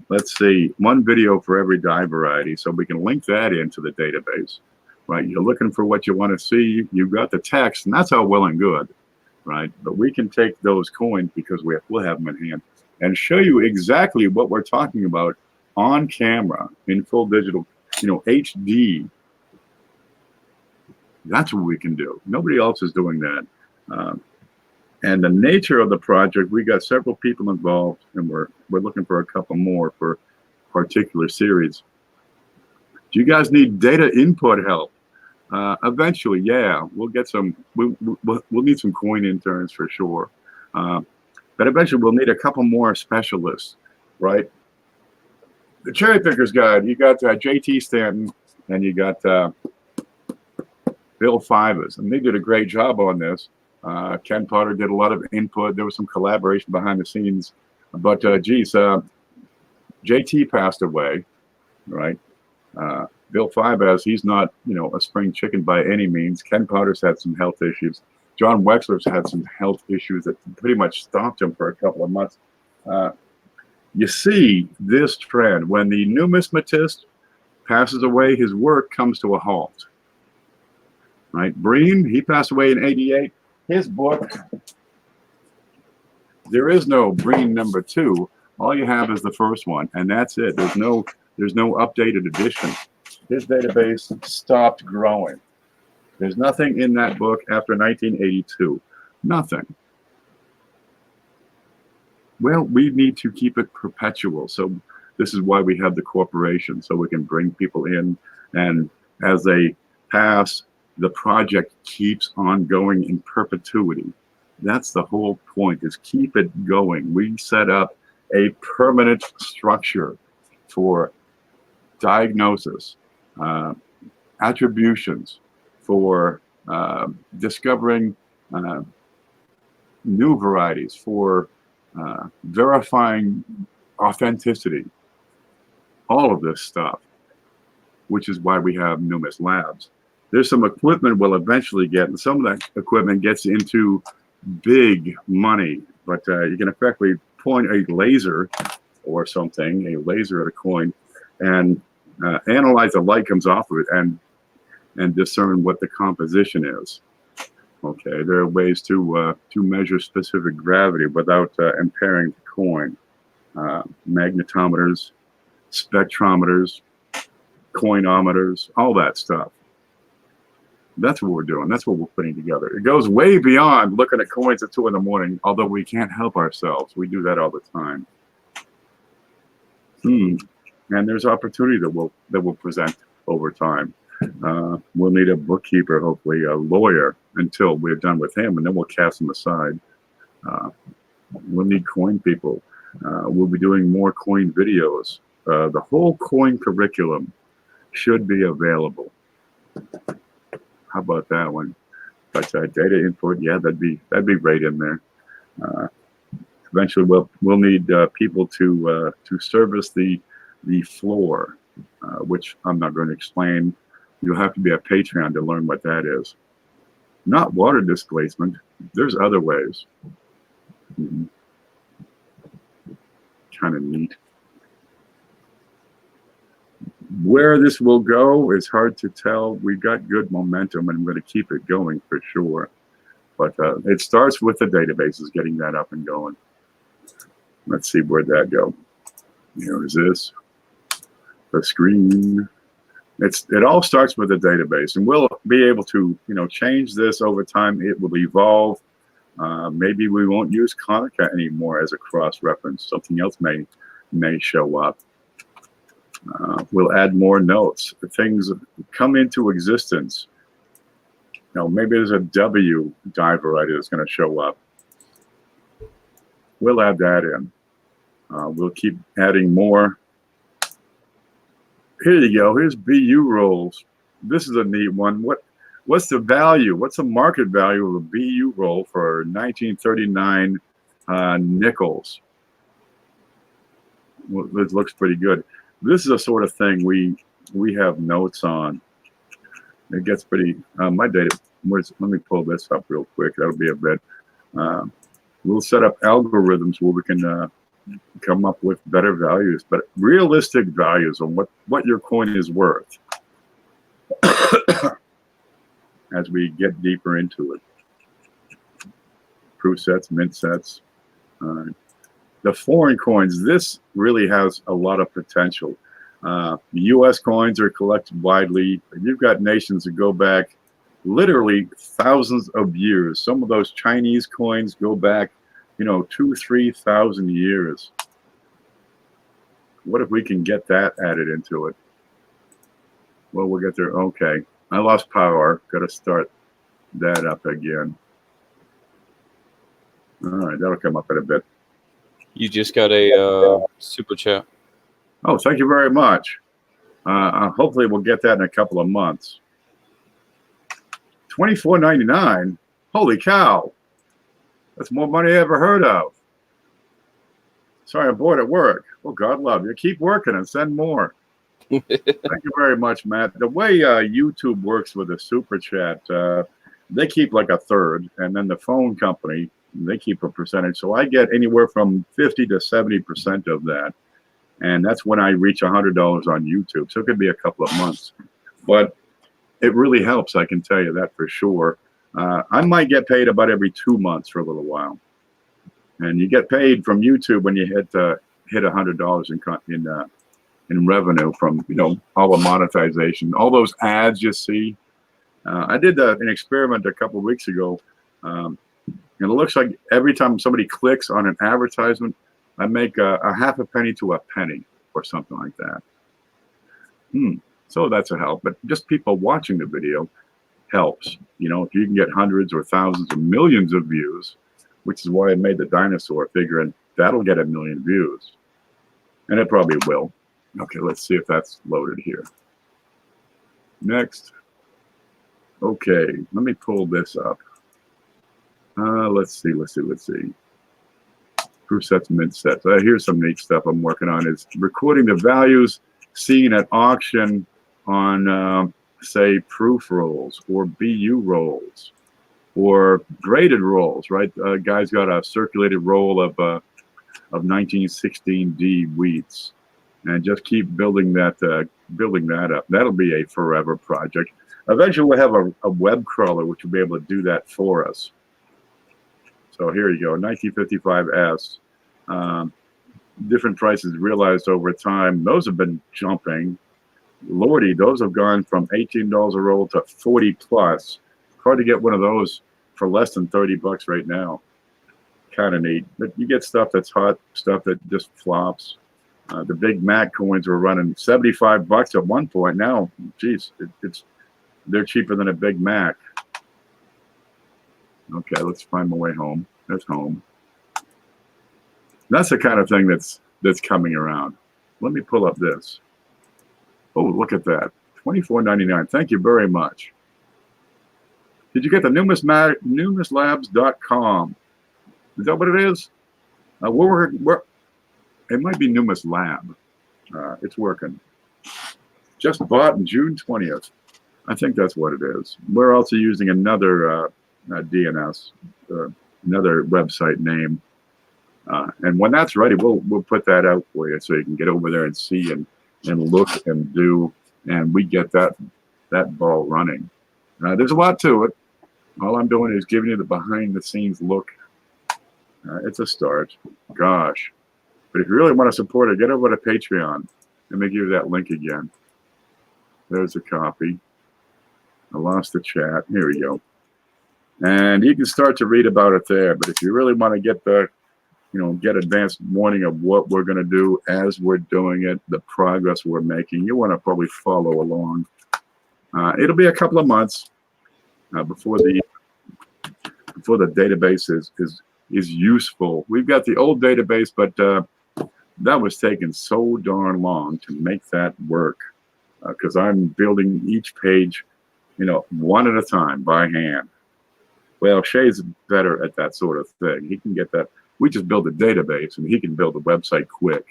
let's see, 1 video for every dye variety, so we can link that into the database, right? You're looking for what you want to see, you've got the text, and that's all well and good, right? But we can take those coins, because we'll have them in hand, and show you exactly what we're talking about on camera in full digital, HD. That's what we can do. Nobody else is doing that. And the nature of the project, we got several people involved, and we're looking for a couple more for particular series. Do you guys need data input help? Eventually, yeah, we'll get some. We'll need some coin interns for sure. But eventually, we'll need a couple more specialists, right? The Cherry Pickers Guide. You got JT Stanton, and you got Bill Fivers, and they did a great job on this. Ken Potter did a lot of input. There was some collaboration behind the scenes, but JT passed away, right? Bill Fibas, he's not, a spring chicken by any means. Ken Potter's had some health issues. John Wexler's had some health issues that pretty much stopped him for a couple of months. You see this trend. When the numismatist passes away, his work comes to a halt, right? Breen, he passed away in '88. His book, there is no Breen #2. All you have is the first one, and that's it. There's no updated edition. His database stopped growing. There's nothing in that book after 1982. Nothing. Well, we need to keep it perpetual. So this is why we have the corporation, so we can bring people in, and as they pass, the project keeps on going in perpetuity. That's the whole point, is keep it going. We set up a permanent structure for diagnosis, attributions, for discovering new varieties, for verifying authenticity, all of this stuff, which is why we have Numis Labs. There's some equipment we'll eventually get, and some of that equipment gets into big money, but you can effectively point a laser or something, a laser at a coin, and analyze the light comes off of it. And and discern what the composition is. Okay, there are ways to measure specific gravity without impairing the coin. Magnetometers, spectrometers, coinometers, all that stuff. That's what we're doing. That's what we're putting together. It goes way beyond looking at coins at 2 in the morning, although we can't help ourselves. We do that all the time. And there's opportunity that will present over time. We'll need a bookkeeper, hopefully a lawyer, until we're done with him, and then we'll cast him aside. We'll need coin people. We'll be doing more coin videos. The whole coin curriculum should be available. How about that one? But data input, yeah, that'd be right in there. Eventually, we'll need people to service the floor, which I'm not going to explain. You'll have to be a Patreon to learn what that is. Not water displacement. There's other ways. Kind of neat. Where this will go is hard to tell. We've got good momentum, and I'm going to keep it going for sure. But it starts with the databases, getting that up and going. Let's see where'd that go. Here is this. The screen. It all starts with a database, and we'll be able to change this over time. It will evolve. Maybe we won't use Hanukkah anymore as a cross-reference. Something else may show up. We'll add more notes. Things come into existence. Maybe there's a W die variety that's going to show up. We'll add that in. We'll keep adding more. Here you go. Here's BU rolls. This is a neat one. What's the value? What's the market value of a BU roll for 1939 nickels? Well, it looks pretty good. This is the sort of thing we have notes on. It gets pretty. My data. Let me pull this up real quick. That'll be a bit. We'll set up algorithms where we can come up with better values, but realistic values on what your coin is worth as we get deeper into it. Proof sets, mint sets. The foreign coins, this really has a lot of potential. The U.S. coins are collected widely. You've got nations that go back literally thousands of years. Some of those Chinese coins go back 2,000-3,000 years. What if we can get that added into it? Well, we'll get there. Okay, I lost power. Got to start that up again. All right, that'll come up in a bit. You just got a super chat. Oh, thank you very much. Hopefully we'll get that in a couple of months. $24.99. Holy cow. That's more money I ever heard of. Sorry, I'm bored at work. Oh, God love you. Keep working and send more. Thank you very much, Matt. The way YouTube works with a super chat, they keep like a third, and then the phone company, they keep a percentage. So I get anywhere from 50 to 70% of that. And that's when I reach $100 on YouTube. So it could be a couple of months. But it really helps, I can tell you that for sure. I might get paid about every 2 months for a little while. And you get paid from YouTube when you hit $100 in revenue from all the monetization, all those ads you see. I did an experiment a couple of weeks ago, and it looks like every time somebody clicks on an advertisement, I make a half a penny to a penny or something like that. So that's a help. But just people watching the video helps. If you can get hundreds or thousands or millions of views, which is why I made the dinosaur figure, and that'll get 1 million views. And it probably will. Okay, let's see if that's loaded here. Next. Okay, let me pull this up. Let's see. Proof sets, mint sets. Here's some neat stuff I'm working on. Is recording the values seen at auction on, say, proof rolls or BU rolls or graded rolls, right? Guy's got a circulated roll of 1916D wheats, and just keep building that up. That'll be a forever project. Eventually we'll have a web crawler which will be able to do that for us. So here you go, 1955S. Different prices realized over time. Those have been jumping. Lordy, those have gone from $18 a roll to 40 plus. Hard to get one of those for less than 30 bucks right now. Kind of neat. But you get stuff that's hot, stuff that just flops. The big Mac coins were running 75 bucks at one point. Now, geez, they're cheaper than a Big Mac. Okay, let's find my way home. That's home. That's the kind of thing that's coming around. Let me pull up this. Oh, look at that. $24.99. Thank you very much. Did you get the numislabs.com? Is that what it is? It might be Numis Lab. It's working. Just bought on June 20th. I think that's what it is. We're also using another DNS, another website name. And when that's ready, we'll put that out for you so you can get over there and see and look and do, and we get that ball running. There's a lot to it. All I'm doing is giving you the behind the scenes look. It's a start. Gosh. But if you really want to support it, get over to Patreon. Let me give you that link again. There's a copy. I lost the chat. Here we go. And you can start to read about it there. But if you really want to get get advanced warning of what we're going to do as we're doing it, the progress we're making, you want to probably follow along. It'll be a couple of months before the database is useful. We've got the old database, but that was taking so darn long to make that work because I'm building each page, one at a time by hand. Well, Shay's better at that sort of thing. He can get that. We just build a database, and he can build a website quick.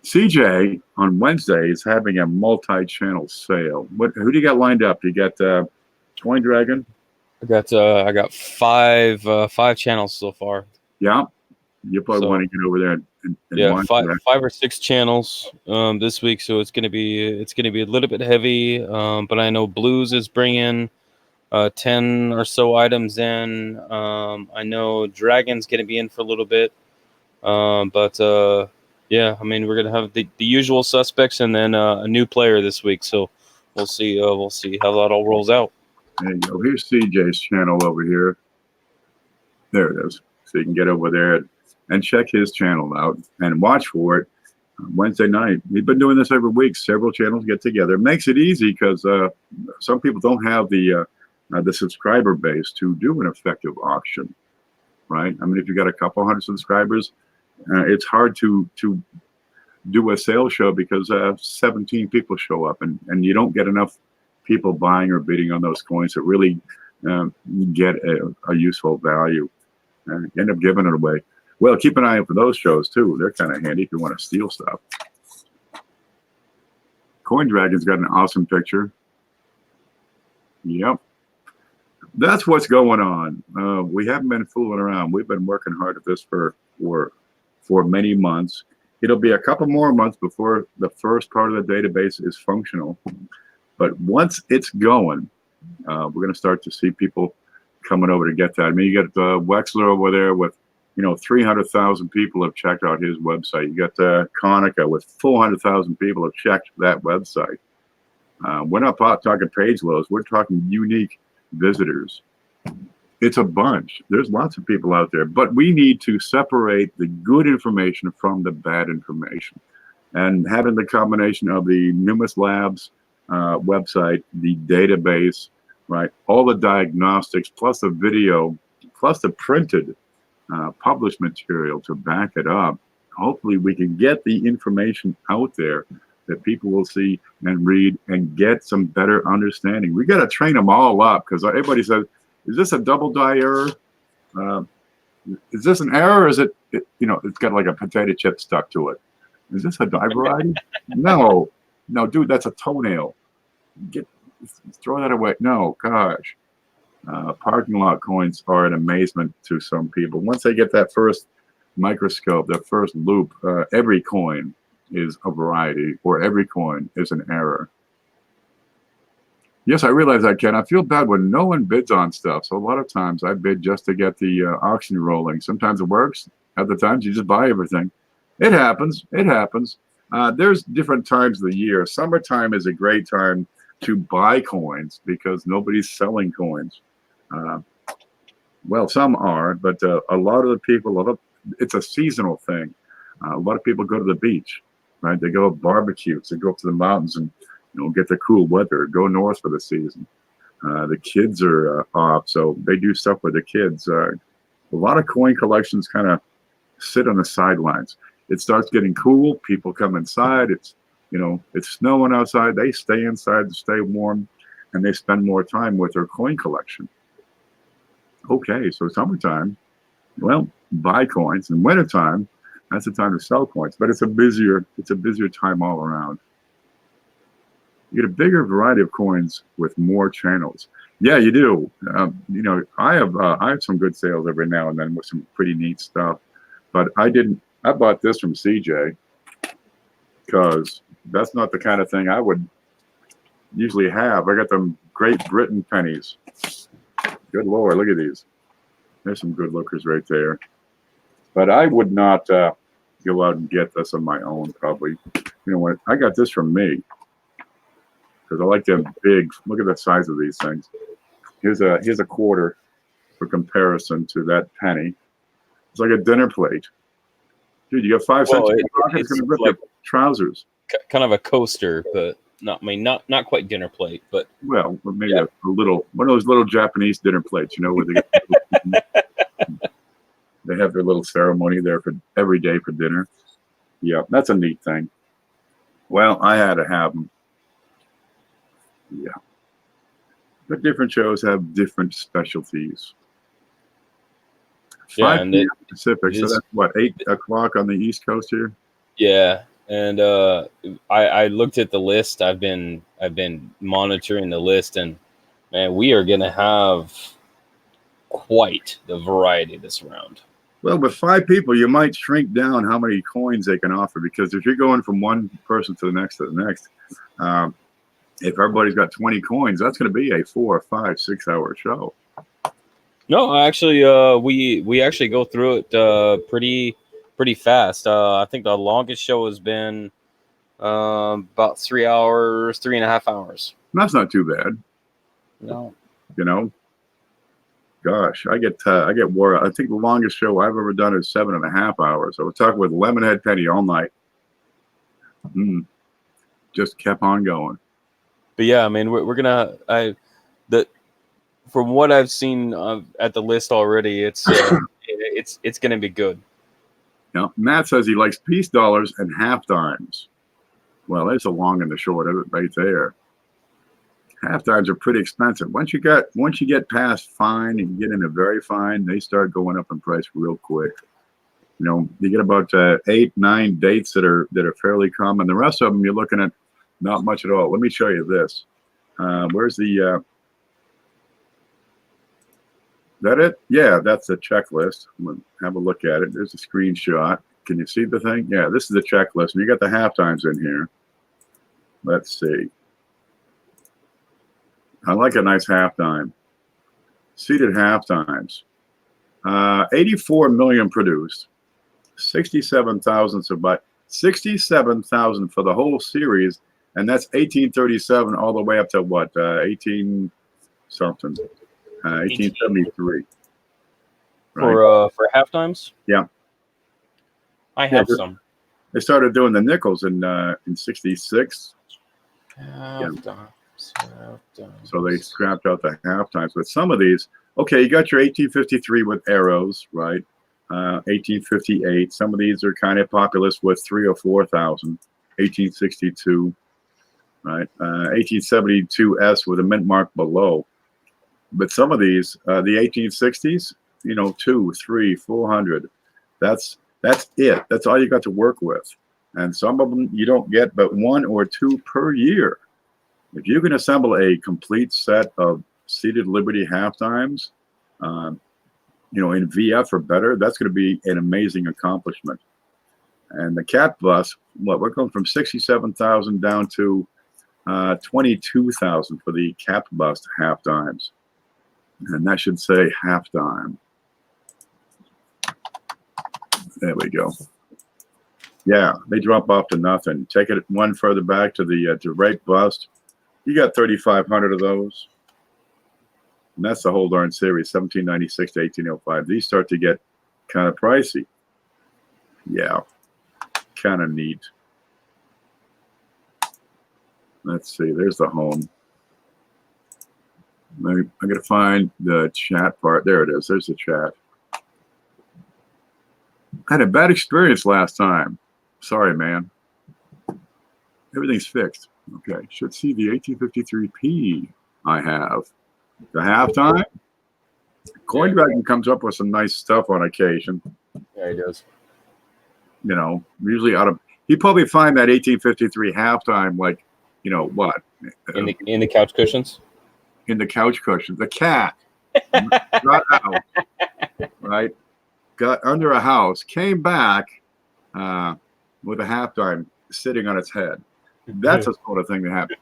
CJ on Wednesday is having a multi-channel sale. Who do you got lined up? You got Coin Dragon? I got five channels so far. Yeah, you probably want to get over there and watch that. 5 or 6 channels this week, so it's gonna be a little bit heavy. But I know Blues is bringing 10 or so items in. I know Dragon's gonna be in for a little bit, but yeah, I mean we're gonna have the usual suspects and then a new player this week. So we'll see how that all rolls out. There you go. Here's CJ's channel over here. There it is. So you can get over there and check his channel out and watch for it Wednesday night. We've been doing this every week. Several channels get together. It makes it easy because some people don't have the subscriber base to do an effective auction, right? I mean, if you got a couple hundred subscribers, it's hard to do a sales show because 17 people show up and you don't get enough people buying or bidding on those coins that really get a useful value and end up giving it away. Well, keep an eye out for those shows too. They're kind of handy if you want to steal stuff. Coin Dragon's got an awesome picture. Yep. That's what's going on. We haven't been fooling around. We've been working hard at this for many months. It'll be a couple more months before the first part of the database is functional. But once it's going, we're going to start to see people coming over to get that. I mean, you got Wexler over there with, 300,000 people have checked out his website. You got Konica with 400,000 people have checked that website. We're not talking page loads. We're talking unique visitors. It's a bunch. There's lots of people out there, but we need to separate the good information from the bad information. And having the combination of the Numis Labs website, the database, right, all the diagnostics, plus the video, plus the printed published material to back it up. Hopefully we can get the information out there that people will see and read and get some better understanding. We got to train them all up because everybody says, is this a double die error? Is this an error? Or is it, it's got like a potato chip stuck to it. Is this a die variety? No, dude, that's a toenail. Throw that away. No, gosh. Parking lot coins are an amazement to some people. Once they get that first microscope, that first loop, every coin is a variety, or every coin is an error. Yes, I realize I can. I feel bad when no one bids on stuff. So a lot of times I bid just to get the auction rolling. Sometimes it works. Other times you just buy everything. It happens. It happens. There's different times of the year. Summertime is a great time to buy coins because nobody's selling coins. Well, some are, but a lot of the people, it's a seasonal thing. A lot of people go to the beach, right? They go barbecues. They go up to the mountains and get the cool weather. Go north for the season. The kids are off, so they do stuff with the kids. A lot of coin collections kind of sit on the sidelines. It starts getting cool. People come inside. It's snowing outside. They stay inside to stay warm, and they spend more time with their coin collection. Okay, so summertime, well, buy coins. In wintertime, that's the time to sell coins. But it's a busier time all around. You get a bigger variety of coins with more channels. Yeah, you do. I have some good sales every now and then with some pretty neat stuff. But I bought this from CJ because that's not the kind of thing I would usually have. I got them Great Britain pennies. Good Lord, look at these. There's some good lookers right there. But I would not go out and get this on my own, probably. You know what? I got this from me because I like them big. Look at the size of these things. Here's a quarter for comparison to that penny. It's like a dinner plate. Dude, you got 5 cents. It's going to rip like your trousers. Kind of a coaster, but not quite dinner plate, but maybe a little one of those little Japanese dinner plates, where they have their little ceremony there for every day for dinner. Yeah, that's a neat thing. Well, I had to have them. Yeah, but different shows have different specialties. 5 p.m. Pacific, so that's what, 8 o'clock on the East Coast here. Yeah. And I looked at the list. I've been monitoring the list, and man, we are going to have quite the variety this round. Well, with 5 people, you might shrink down how many coins they can offer, because if you're going from one person to the next, if everybody's got 20 coins, that's going to be a 4, 5, 6 hour show. No, actually, we actually go through it pretty fast. I think the longest show has been about 3 hours, 3.5 hours. That's not too bad. No. Gosh, I get wore out. I think the longest show I've ever done is 7.5 hours. I was talking with Lemonhead Penny all night. Just kept on going. But yeah, I mean, we're gonna. From what I've seen at the list already, it's gonna be good. Now, Matt says he likes piece dollars and half dimes. Well, there's a long and the short of it right there. Half dimes are pretty expensive. Once you get past fine and you get into very fine, they start going up in price real quick. You get about 8, 9 dates that are fairly common. The rest of them you're looking at not much at all. Let me show you this. Where's the that it? Yeah, that's the checklist. I'm gonna have a look at it. There's a screenshot. Can you see the thing? Yeah, this is the checklist. And you got the half times in here. Let's see. I like a nice half dime. Seated half times. 84 million produced. 67,000 survived. 67,000 for the whole series, and that's 1837 all the way up to what? 18 something. 1873. Right? For half times? Yeah. I have some. They started doing the nickels in 66. Half times. So they scrapped out the half times. But some of these, okay, you got your 1853 with arrows, right? 1858. Some of these are kind of populous with 3,000 or 4,000. 1862, right? 1872S with a mint mark below. But some of these, the 1860s, 2, 3, 400. That's it. That's all you got to work with. And some of them you don't get but 1 or 2 per year. If you can assemble a complete set of seated Liberty half times, in VF or better, that's going to be an amazing accomplishment. And the cat bus, what, we're going from 67,000 down to 22,000 for the cap bust half dimes. And that should say half dime. There we go. Yeah, they drop off to nothing. Take it one further back to the rate bust. You got 3,500 of those. And that's the whole darn series, 1796 to 1805. These start to get kind of pricey. Yeah, kind of neat. Let's see, there's the home. I'm going to find the chat part. There it is. There's the chat. I had a bad experience last time. Sorry, man. Everything's fixed. Okay, should see the 1853P I have. The halftime. CoinDragon comes up with some nice stuff on occasion. Yeah, he does. You know, usually out of, he'd probably find that 1853 halftime, like, you know, what? In the couch cushions? In the couch cushion. The cat got out, right? Got under a house, came back with a halftime sitting on its head. That's the sort of thing that happened.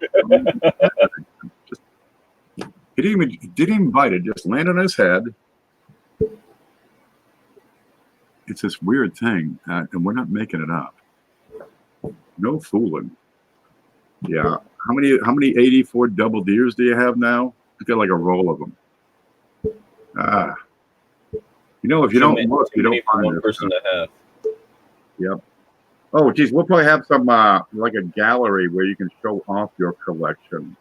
He didn't even bite it, just landed on his head. It's this weird thing, and we're not making it up. No fooling. Yeah. How many 84 double deers do you have now? You got like a roll of them. You know, if you don't look, you don't find one person to have. Yep. Oh, geez, we'll probably have some like a gallery where you can show off your collection.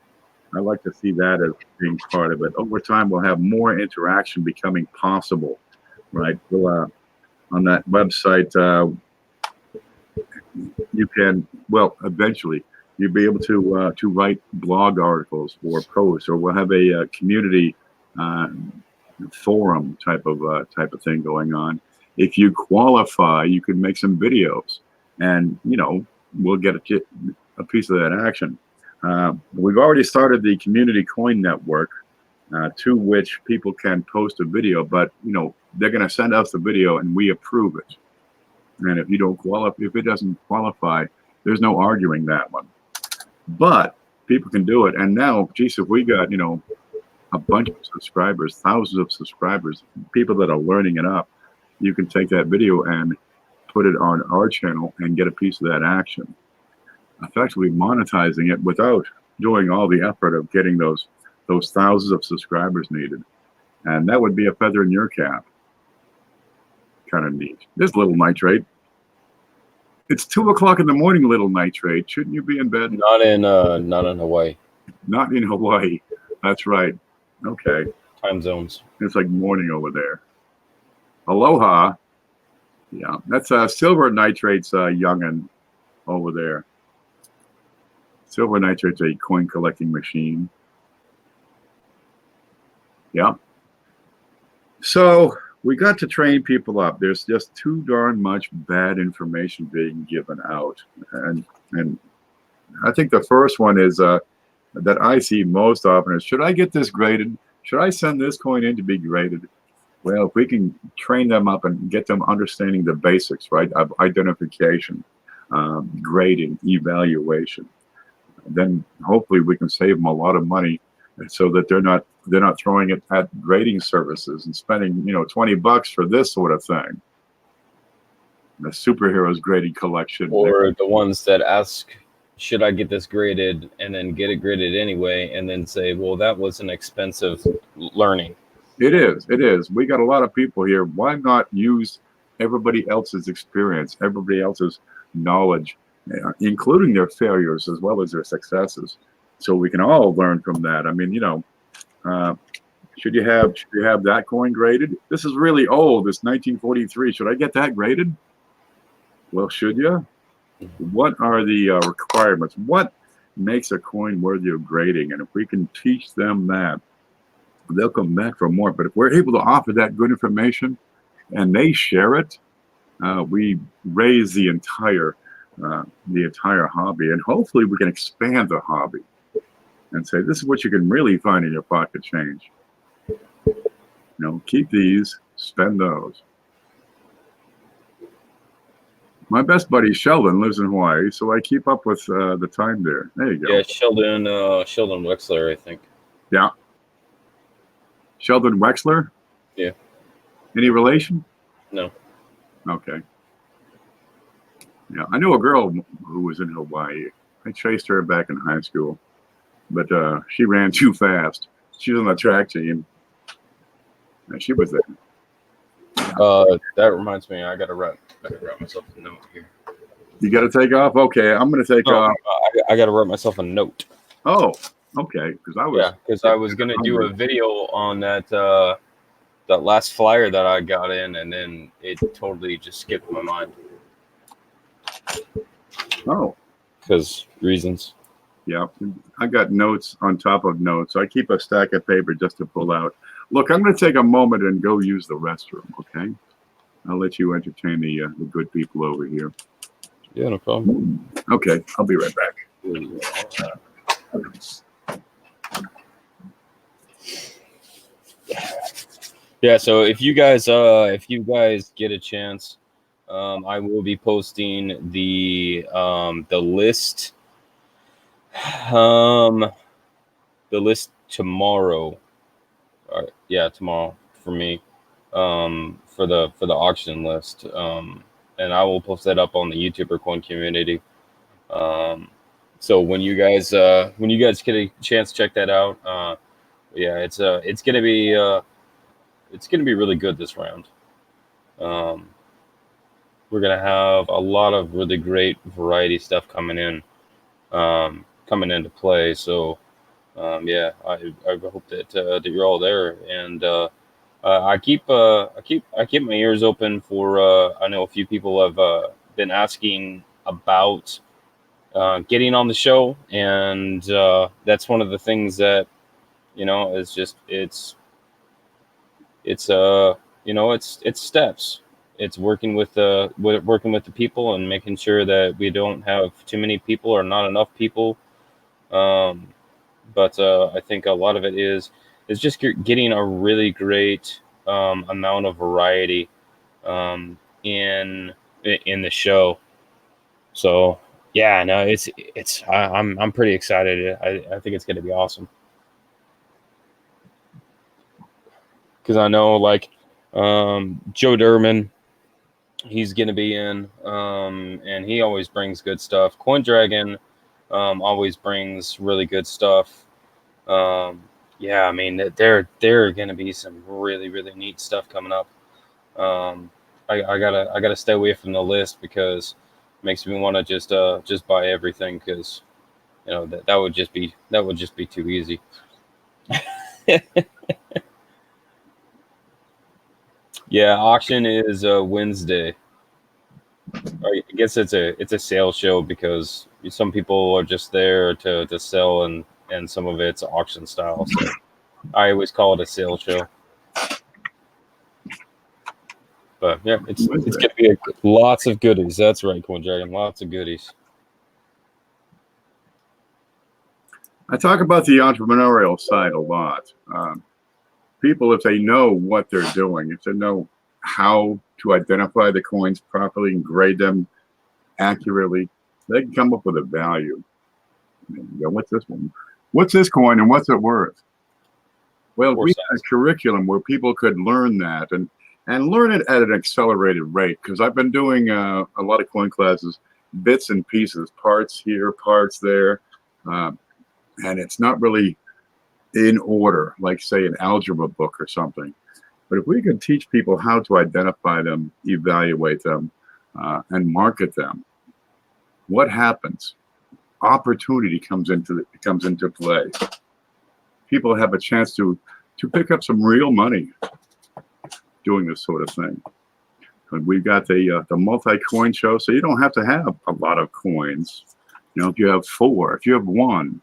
I like to see that as being part of it. Over time, we'll have more interaction becoming possible, right? We'll, on that website, you can, well, eventually, you'll be able to write blog articles or posts, or we'll have a community forum type of thing going on. If you qualify, you can make some videos, and you know we'll get a piece of that action. We've already started the community coin network, to which people can post a video, but you know they're going to send us the video and we approve it. And if you don't qualify, if it doesn't qualify, there's no arguing that one. But people can do it. And now, geez, if we got, you know, a bunch of subscribers, thousands of subscribers, people that are learning it up, you can take that video and put it on our channel and get a piece of that action. Effectively monetizing it without doing all the effort of getting those thousands of subscribers needed. And that would be a feather in your cap. Kind of neat. This little nitrate. It's 2 o'clock in the morning, little nitrate. Shouldn't you be in bed? Not in Hawaii. Not in Hawaii. That's right. Okay. Time zones. It's like morning over there. Aloha. Yeah, that's silver nitrate's youngin' over there. Silver nitrate's a coin collecting machine. Yeah. So we got to train people up. There's just too darn much bad information being given out. And I think the first one is that I see most often is, should I get this graded? Should I send this coin in to be graded? Well, if we can train them up and get them understanding the basics, right, of identification, grading, evaluation, then hopefully we can save them a lot of money so that they're not throwing it at grading services and spending, you know, $20 for this sort of thing. The superheroes grading collection. Or the ones that ask, should I get this graded, and then get it graded anyway, and then say, well, that was an expensive learning. It is. It is. We got a lot of people here. Why not use everybody else's experience, everybody else's knowledge, including their failures as well as their successes, so we can all learn from that? I mean, you know, should you have that coin graded? This is really old. It's 1943. Should I get that graded? Well, should you? What are the requirements? What makes a coin worthy of grading? And if we can teach them that, they'll come back for more. But if we're able to offer that good information and they share it, we raise the entire hobby, and hopefully we can expand the hobby and say, this is what you can really find in your pocket change. You know, keep these, spend those. My best buddy Sheldon lives in Hawaii, so I keep up with the time there. There you go. Yeah, Sheldon Wexler, I think. Yeah. Sheldon Wexler? Yeah. Any relation? No. Okay. Yeah, I knew a girl who was in Hawaii. I chased her back in high school, but she ran too fast. She was on the track team. And she was there. That reminds me, I gotta write myself a note here. You got to take off? Okay, I'm going to take off. I gotta write myself a note. Oh, okay. Because I was gonna do a video on that last flyer that I got in, and then it totally just skipped my mind. Oh. Because reasons. Yeah, I got notes on top of notes. I keep a stack of paper just to pull out. Look, I'm going to take a moment and go use the restroom, okay? I'll let you entertain the good people over here. Yeah, no problem. Okay, I'll be right back. Yeah, so if you guys get a chance, I will be posting the list tomorrow. Yeah, tomorrow for me, for the auction list, and I will post that up on the YouTuber coin community. So when you guys get a chance, check that out. Yeah, it's gonna be really good this round. We're gonna have a lot of really great variety stuff coming into play. So yeah, I hope that you're all there, and I keep my ears open for. I know a few people have been asking about getting on the show, and that's one of the things that is just it's steps. It's working with the people and making sure that we don't have too many people or not enough people. But I think a lot of it is just getting a really great amount of variety in the show. So yeah, no, I'm pretty excited. I think it's going to be awesome because I know like Joe Durman, he's going to be in, and he always brings good stuff. Coin Dragon always brings really good stuff. Yeah, I mean, there are going to be some really, really neat stuff coming up. I gotta stay away from the list because it makes me want to just buy everything because that would just be too easy. Yeah, auction is Wednesday. I guess it's a sales show because some people are just there to sell and some of it's auction style. So I always call it a sales show. But yeah, it's gonna be lots of goodies. That's right, Coin Dragon. Lots of goodies. I talk about the entrepreneurial side a lot. People, if they know what they're doing, if they know how to identify the coins properly and grade them accurately, they can come up with a value. You go, what's this one? What's this coin and what's it worth? Well, we had a curriculum where people could learn that and learn it at an accelerated rate, because I've been doing a lot of coin classes, bits and pieces, parts here, parts there, and it's not really in order, like say an algebra book or something. But if we could teach people how to identify them, evaluate them, and market them, what happens? Opportunity comes into play. People have a chance to pick up some real money doing this sort of thing. And we've got the multi-coin show, so you don't have to have a lot of coins. If you have 4, if you have 1,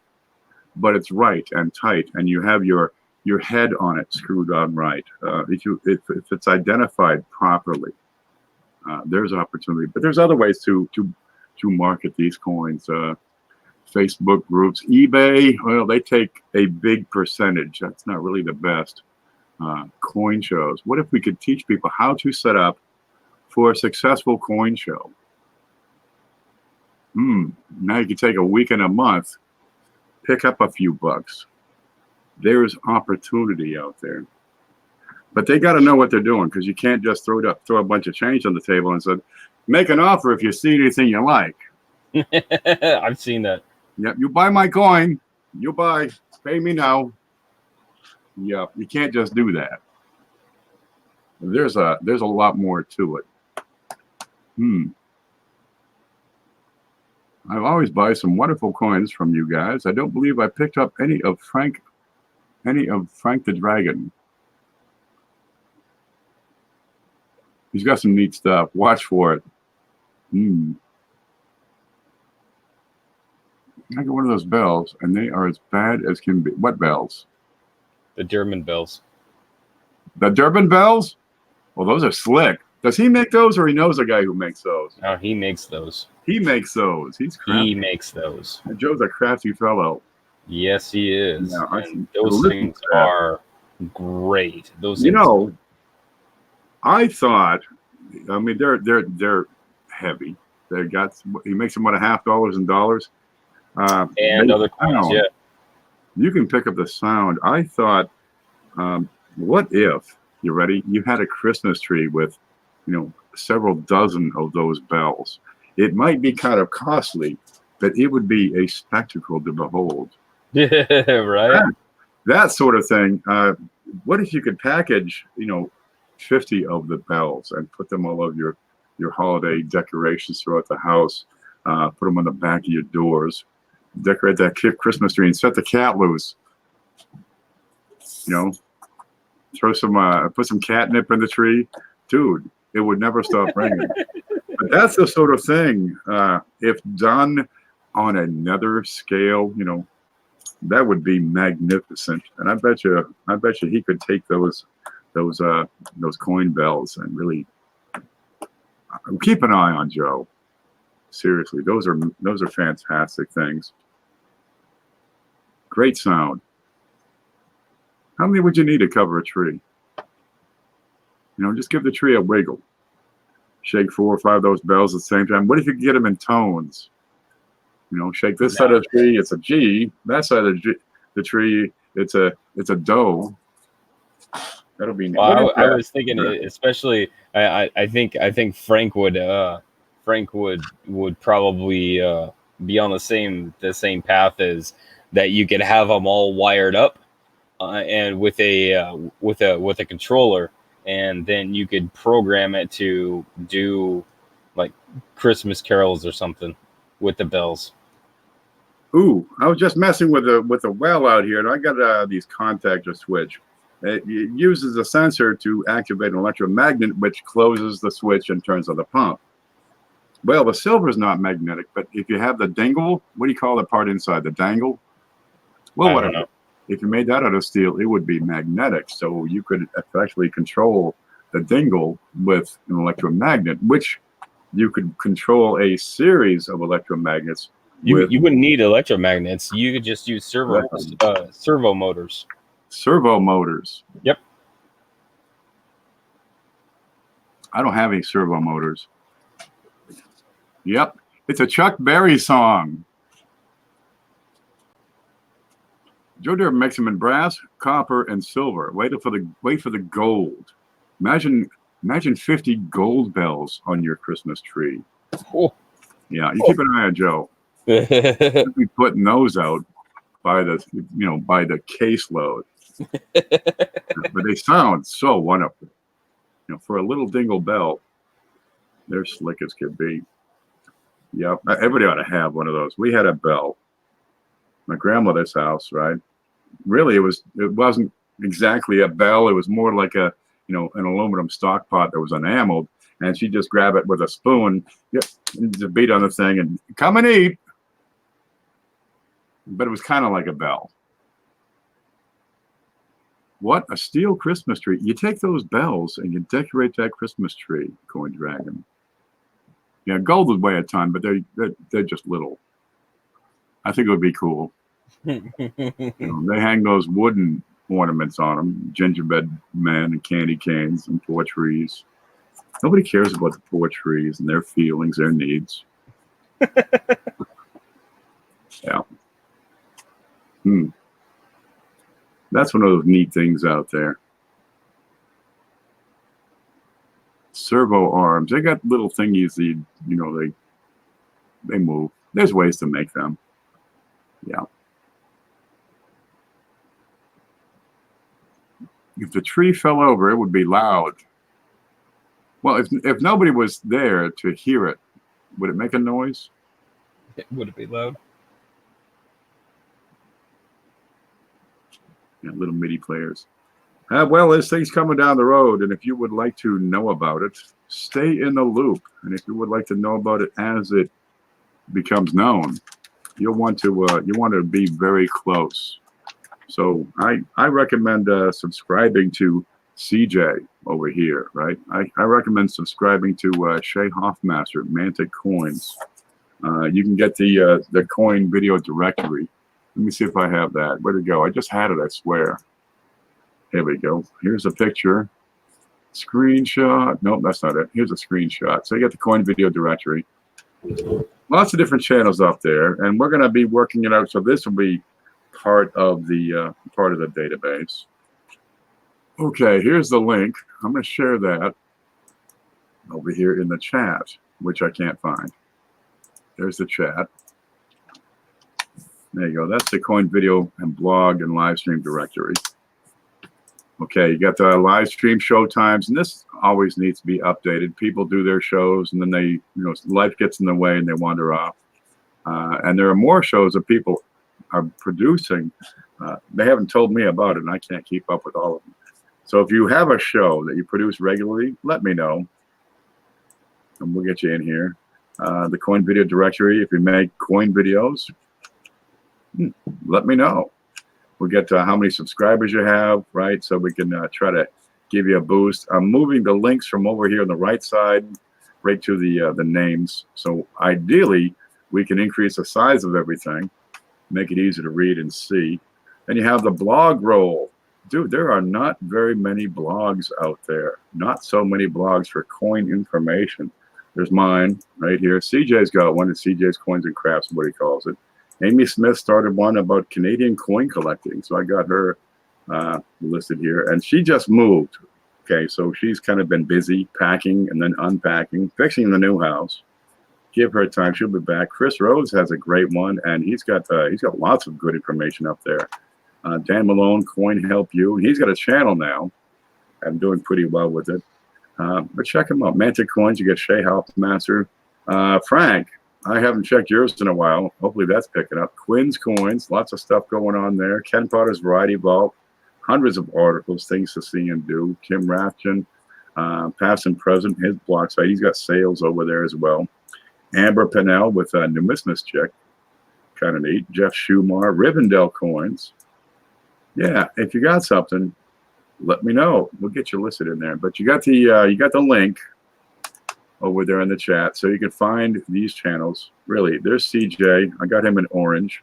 but it's right and tight, and you have your head on it screwed on right. If it's identified properly, there's opportunity. But there's other ways to market these coins. Facebook groups, eBay. Well, they take a big percentage. That's not really the best. Coin shows. What if we could teach people how to set up for a successful coin show? Now you can take a week and a month, pick up a few bucks. There's opportunity out there. But they got to know what they're doing, because you can't just throw a bunch of change on the table and say, make an offer if you see anything you like. I've seen that. Yep, you buy my coin, you buy, pay me now. Yep, you can't just do that. There's a lot more to it. I've always buy some wonderful coins from you guys. I don't believe I picked up any of Frank the Dragon. He's got some neat stuff. Watch for it. I got one of those bells, and they are as bad as can be. What bells? The Durban bells. The Durban bells? Well, those are slick. Does he make those, or he knows a guy who makes those? Oh, he makes those. He makes those. He's crafty. He makes those. And Joe's a crafty fellow. Yes, he is. Yeah, those things are great. Those you things know, I thought, I mean, they're heavy. They got, he makes them about $50 in dollars. And other coins, yeah. You can pick up the sound. I thought, what if, you ready? You had a Christmas tree with, several dozen of those bells. It might be kind of costly, but it would be a spectacle to behold. Yeah, right. That sort of thing. What if you could package, 50 of the bells and put them all over your holiday decorations throughout the house? Put them on the back of your doors. Decorate that Christmas tree and set the cat loose. Throw some, put some catnip in the tree, dude. It would never stop ringing. But that's the sort of thing. If done on another scale, that would be magnificent. And I bet you he could take those coin bells and really keep an eye on Joe. Seriously, those are fantastic things. Great sound. How many would you need to cover a tree? Just give the tree a wiggle. Shake 4 or 5 of those bells at the same time. What if you could get them in tones? Shake this side of the tree, it's a G. That side of the tree, it's a do. That'll be. Well, I was thinking, especially, I think Frank would probably be on the same path as that. You could have them all wired up, and with a controller, and then you could program it to do like Christmas carols or something with the bells. Ooh, I was just messing with the well out here, and I got these contactor switch. It uses a sensor to activate an electromagnet, which closes the switch and turns on the pump. Well, the silver is not magnetic, but if you have the dingle, what do you call the part inside, the dangle? Well, whatever. If you made that out of steel, it would be magnetic. So you could actually control the dingle with an electromagnet, which you could control a series of electromagnets. You wouldn't need electromagnets. You could just use servo motors. Servo motors. Yep. I don't have any servo motors. Yep. It's a Chuck Berry song. Joe Durban makes them in brass, copper, and silver. Wait for the gold. Imagine 50 gold bells on your Christmas tree. Oh. Yeah, you keep an eye on Joe. We'll be putting those out by the caseload. But they sound so wonderful. For a little dingle bell, they're slick as could be. Yeah, everybody ought to have one of those. We had a bell. My grandmother's house, right? Really, it wasn't exactly a bell. It was more like an aluminum stock pot that was enameled, and she'd just grab it with a spoon, and just beat on the thing and come and eat. But it was kind of like a bell. What a steel Christmas tree! You take those bells and you decorate that Christmas tree, Coin Dragon. Yeah, gold would weigh a ton, but they're just little. I think it would be cool. They hang those wooden ornaments on them, gingerbread men and candy canes and poor trees. Nobody cares about the poor trees and their feelings, their needs. Yeah. That's one of those neat things out there. Servo arms. They got little thingies that they move. There's ways to make them. Yeah. If the tree fell over, it would be loud. Well, if nobody was there to hear it, would it make a noise? Would it be loud? Yeah, little MIDI players. Well, there's things coming down the road, and if you would like to know about it, stay in the loop. And if you would like to know about it as it becomes known, you'll want to be very close. So I recommend subscribing to CJ over here, right? I recommend subscribing to Shay Hoffmaster, Mantic Coins. You can get the coin video directory. Let me see if I have that. Where'd it go? I just had it, I swear. Here we go. Here's a picture. Screenshot. Nope, that's not it. Here's a screenshot. So you got the coin video directory. Lots of different channels up there, and we're going to be working it out. So this will be part of the database. Okay, here's the link. I'm going to share that over here in the chat, which I can't find. There's the chat. There you go. That's the coin video and blog and live stream directory. Okay, you got the live stream show times, and this always needs to be updated. People do their shows, and then life gets in the way, and they wander off. And there are more shows that people are producing. They haven't told me about it, and I can't keep up with all of them. So if you have a show that you produce regularly, let me know, and we'll get you in here. The coin video directory, if you make coin videos, let me know. We'll get to how many subscribers you have, right? So we can try to give you a boost. I'm moving the links from over here on the right side right to the names. So ideally, we can increase the size of everything, make it easier to read and see. And you have the blog roll. Dude, there are not very many blogs out there. Not so many blogs for coin information. There's mine right here. CJ's got one. It's CJ's Coins and Crafts, what he calls it. Amy Smith started one about Canadian coin collecting. So I got her listed here. And she just moved. Okay, so she's kind of been busy packing and then unpacking, fixing the new house. Give her time. She'll be back. Chris Rhodes has a great one, and he's got lots of good information up there. Dan Malone, Coin Help You. And he's got a channel now. I'm doing pretty well with it. But check him out. Mantic Coins, you get Shay Hoffmaster. Frank, I haven't checked yours in a while. Hopefully that's picking up. Quinn's Coins, lots of stuff going on there. Ken Potter's Variety Vault, hundreds of articles, things to see and do. Kim Rafton, past and present, his blog site. He's got sales over there as well. Amber Pennell with Numismus Chick, kind of neat. Jeff Schumar, Rivendell Coins. Yeah, if you got something, let me know. We'll get you listed in there. But you got the link over there in the chat, so you can find these channels. Really, there's CJ. I got him in orange,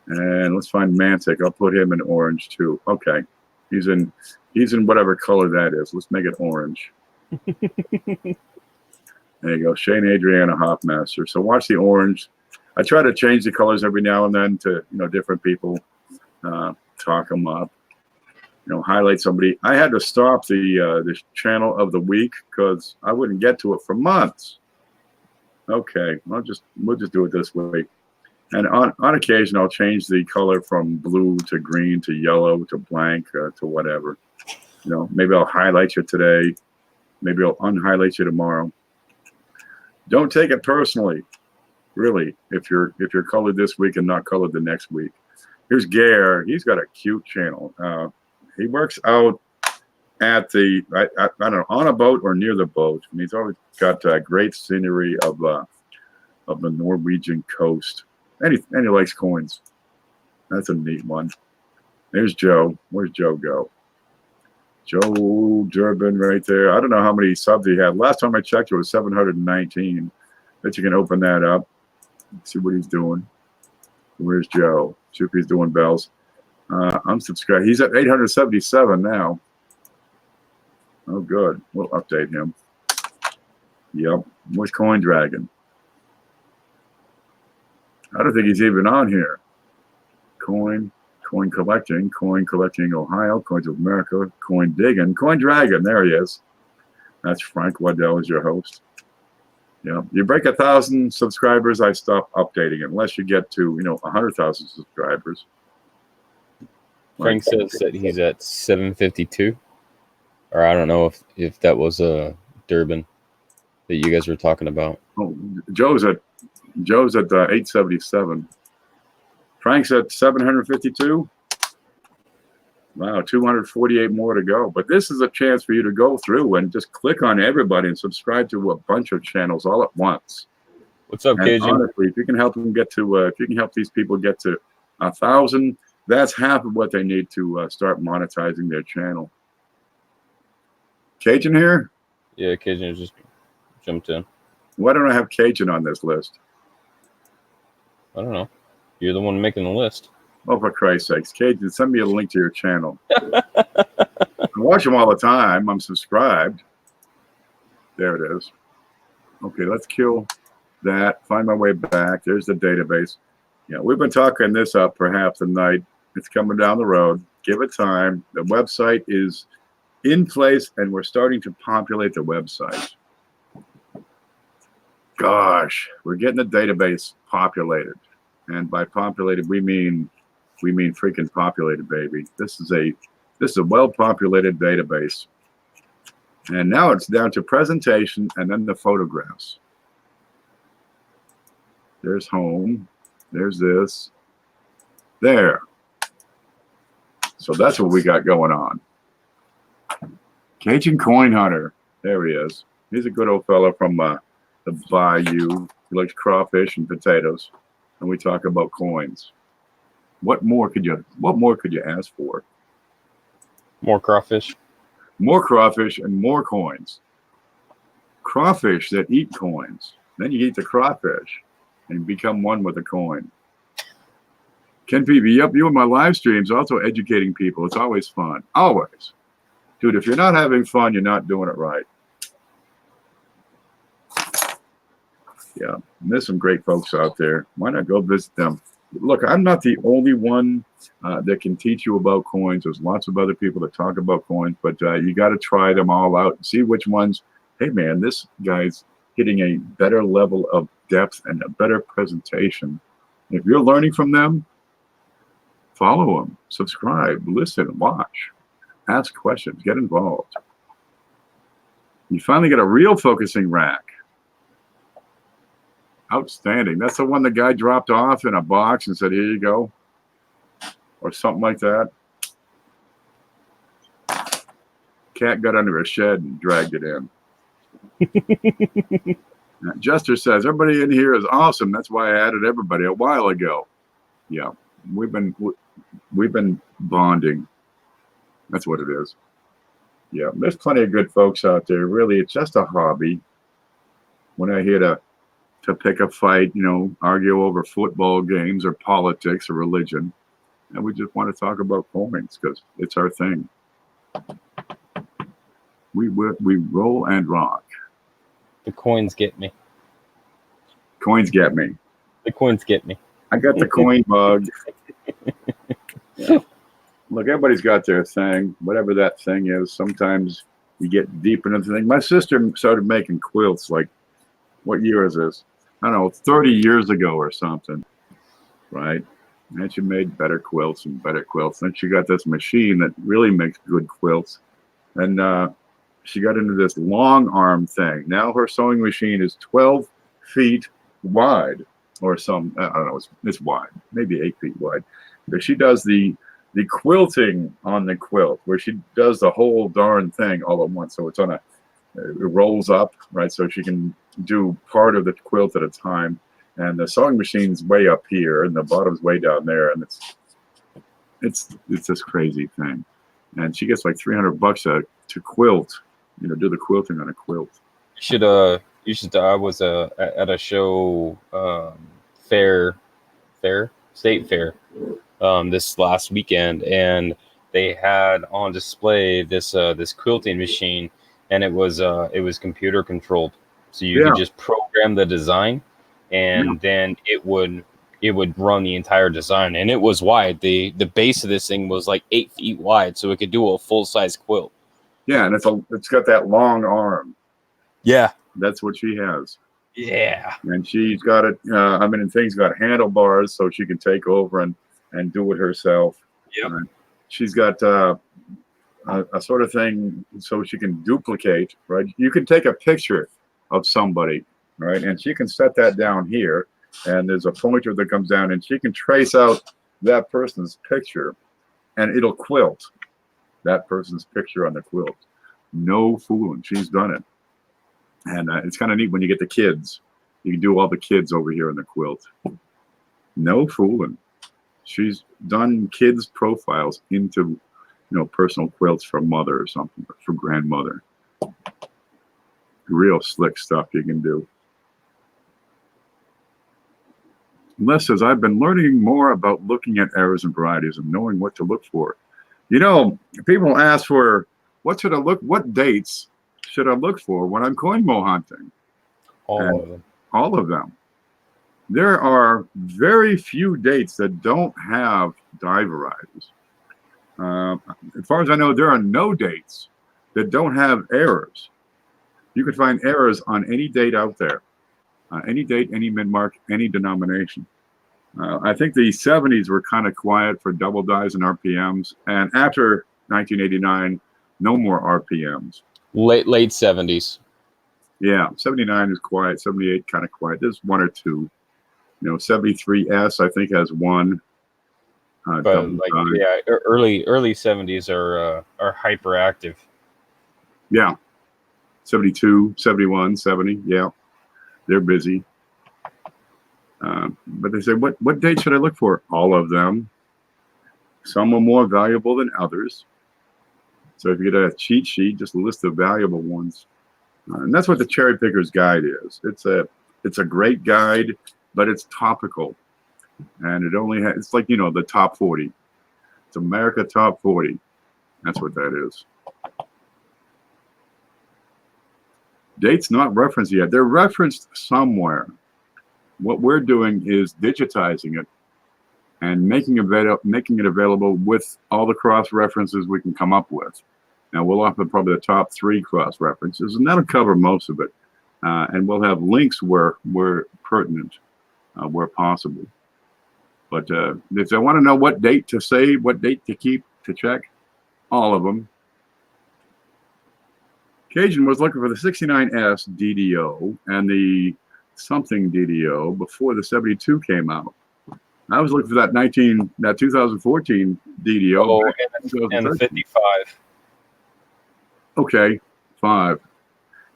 and let's find Mantic. I'll put him in orange too. Okay, he's in whatever color that is. Let's make it orange. There you go, Shane Adriana Hoffmaster. So watch the orange. I try to change the colors every now and then to different people, talk them up. Highlight somebody. I had to stop the channel of the week because I wouldn't get to it for months. Okay, we'll just do it this way. And on occasion, I'll change the color from blue to green to yellow to blank to whatever. Maybe I'll highlight you today. Maybe I'll unhighlight you tomorrow. Don't take it personally, really. If you're colored this week and not colored the next week. Here's Gare. He's got a cute channel. He works out at I don't know, on a boat or near the boat. And he's always got great scenery of the Norwegian coast. And he likes coins. That's a neat one. There's Joe. Where's Joe go? Joe Durbin right there. I don't know how many subs he had. Last time I checked, it was 719. Bet you can open that up. See what he's doing. Where's Joe? See if he's doing bells. Unsubscribe. He's at 877 now. Oh, good. We'll update him. Yep. Where's Coin Dragon? I don't think he's even on here. Coin collecting, Ohio, Coins of America, coin digging, Coin Dragon. There he is. That's Frank Waddell is your host. Yeah, you break 1,000 subscribers, I stop updating it unless you get to 100,000 subscribers. Frank says that he's at 752, or I don't know if that was a Durban that you guys were talking about. Oh, Joe's at 877. Frank's at 752. Wow, 248 more to go. But this is a chance for you to go through and just click on everybody and subscribe to a bunch of channels all at once. What's up, Cajun? Honestly, if you can help them get to, if you can help these people get to 1,000, that's half of what they need to start monetizing their channel. Cajun here? Yeah, Cajun just jumped in. Why don't I have Cajun on this list? I don't know. You're the one making the list. Oh, for Christ's sakes, Cajun, send me a link to your channel. I watch them all the time. I'm subscribed. There it is. Okay, let's kill that. Find my way back. There's the database. Yeah, we've been talking this up perhaps tonight. It's coming down the road. Give it time. The website is in place, and we're starting to populate the website. Gosh, we're getting the database populated. And by populated, we mean freaking populated, baby. This is a well-populated database. And now it's down to presentation and then the photographs. There's home. There's this. There. So that's what we got going on. Cajun Coin Hunter. There he is. He's a good old fellow from the bayou. He likes crawfish and potatoes. And we talk about coins. What more could you ask for? More crawfish. More crawfish and more coins. Crawfish that eat coins. Then you eat the crawfish and become one with the coin. Ken Peavy, yep, you and my live streams also educating people. It's always fun. Always. Dude, if you're not having fun, you're not doing it right. Yeah, and there's some great folks out there. Why not go visit them? Look, I'm not the only one that can teach you about coins. There's lots of other people that talk about coins, but you got to try them all out and see which ones. Hey, man, this guy's hitting a better level of depth and a better presentation. If you're learning from them, follow them, subscribe, listen, watch, ask questions, get involved. You finally get a real focusing rack. Outstanding. That's the one the guy dropped off in a box and said, here you go. Or something like that. Cat got under a shed and dragged it in. Jester says, everybody in here is awesome. That's why I added everybody a while ago. Yeah, we've been bonding. That's what it is. Yeah, there's plenty of good folks out there. Really, it's just a hobby. We're not here to pick a fight, argue over football games or politics or religion. And we just want to talk about coins because it's our thing. We roll and rock. The coins get me. Coins get me. The coins get me. I got the coin bug. Yeah. Look, everybody's got their thing, whatever that thing is. Sometimes you get deep into the thing. My sister started making quilts, like, what year is this? I don't know, 30 years ago or something, right? And she made better quilts and better quilts. Then she got this machine that really makes good quilts. And she got into this long arm thing. Now her sewing machine is 12 feet wide or some, I don't know, it's wide, maybe 8 feet wide. But she does the quilting on the quilt where she does the whole darn thing all at once. So it's it rolls up, right? So she can do part of the quilt at a time. And the sewing machine's way up here and the bottom's way down there. And it's this crazy thing. And she gets like $300 to quilt, do the quilting on a quilt. You should. I was at a show, state fair, this last weekend, and they had on display this quilting machine, and it was computer controlled, so you could just program the design, and then it would it would run the entire design, and it was wide. The base of this thing was like 8 feet wide, so it could do a full size quilt. Yeah, and it's got that long arm. Yeah, That's what she has. yeah. And she's got it. I mean, and things got handlebars so she can take over and do it herself. Yep. She's got a sort of thing so she can duplicate. Right. You can take a picture of somebody, right, and she can set that down here. And there's a pointer that comes down, and she can trace out that person's picture, and it'll quilt that person's picture on the quilt. No fooling. She's done it. And it's kind of neat when you get the kids. You can do all the kids over here in the quilt. No fooling. She's done kids' profiles into, personal quilts for mother or something, or for grandmother. Real slick stuff you can do. Les says, I've been learning more about looking at errors and varieties and knowing what to look for. People ask for what dates should I look for when I'm coin mo hunting? All of them. All of them. There are very few dates that don't have die varieties. As far as I know, there are no dates that don't have errors. You can find errors on any date out there. Any date, any mid-mark, any denomination. I think the 70s were kind of quiet for double dies and RPMs. And after 1989, no more RPMs. Late 70s. Yeah, 79 is quiet. 78 kind of quiet. There's one or two. 73S I think has one. But early 70s are hyperactive. Yeah, 72, 71, 70. Yeah, they're busy. But they say, what date should I look for? All of them. Some are more valuable than others. So if you get a cheat sheet, just list the valuable ones. And that's what the Cherry Picker's Guide is. It's a great guide, but it's topical. And it only has, it's like, the top 40. It's America Top 40. That's what that is. Dates not referenced yet. They're referenced somewhere. What we're doing is digitizing it and making it available with all the cross references we can come up with. Now we'll offer probably the top 3 cross references, and that'll cover most of it. And we'll have links where pertinent, where possible. But if I want to know what date to say, what date to keep, to check, all of them. Cajun was looking for the 69S DDO and the something DDO before the 72 came out. I was looking for that 2014 DDO. Oh, and the 55. Okay, 5.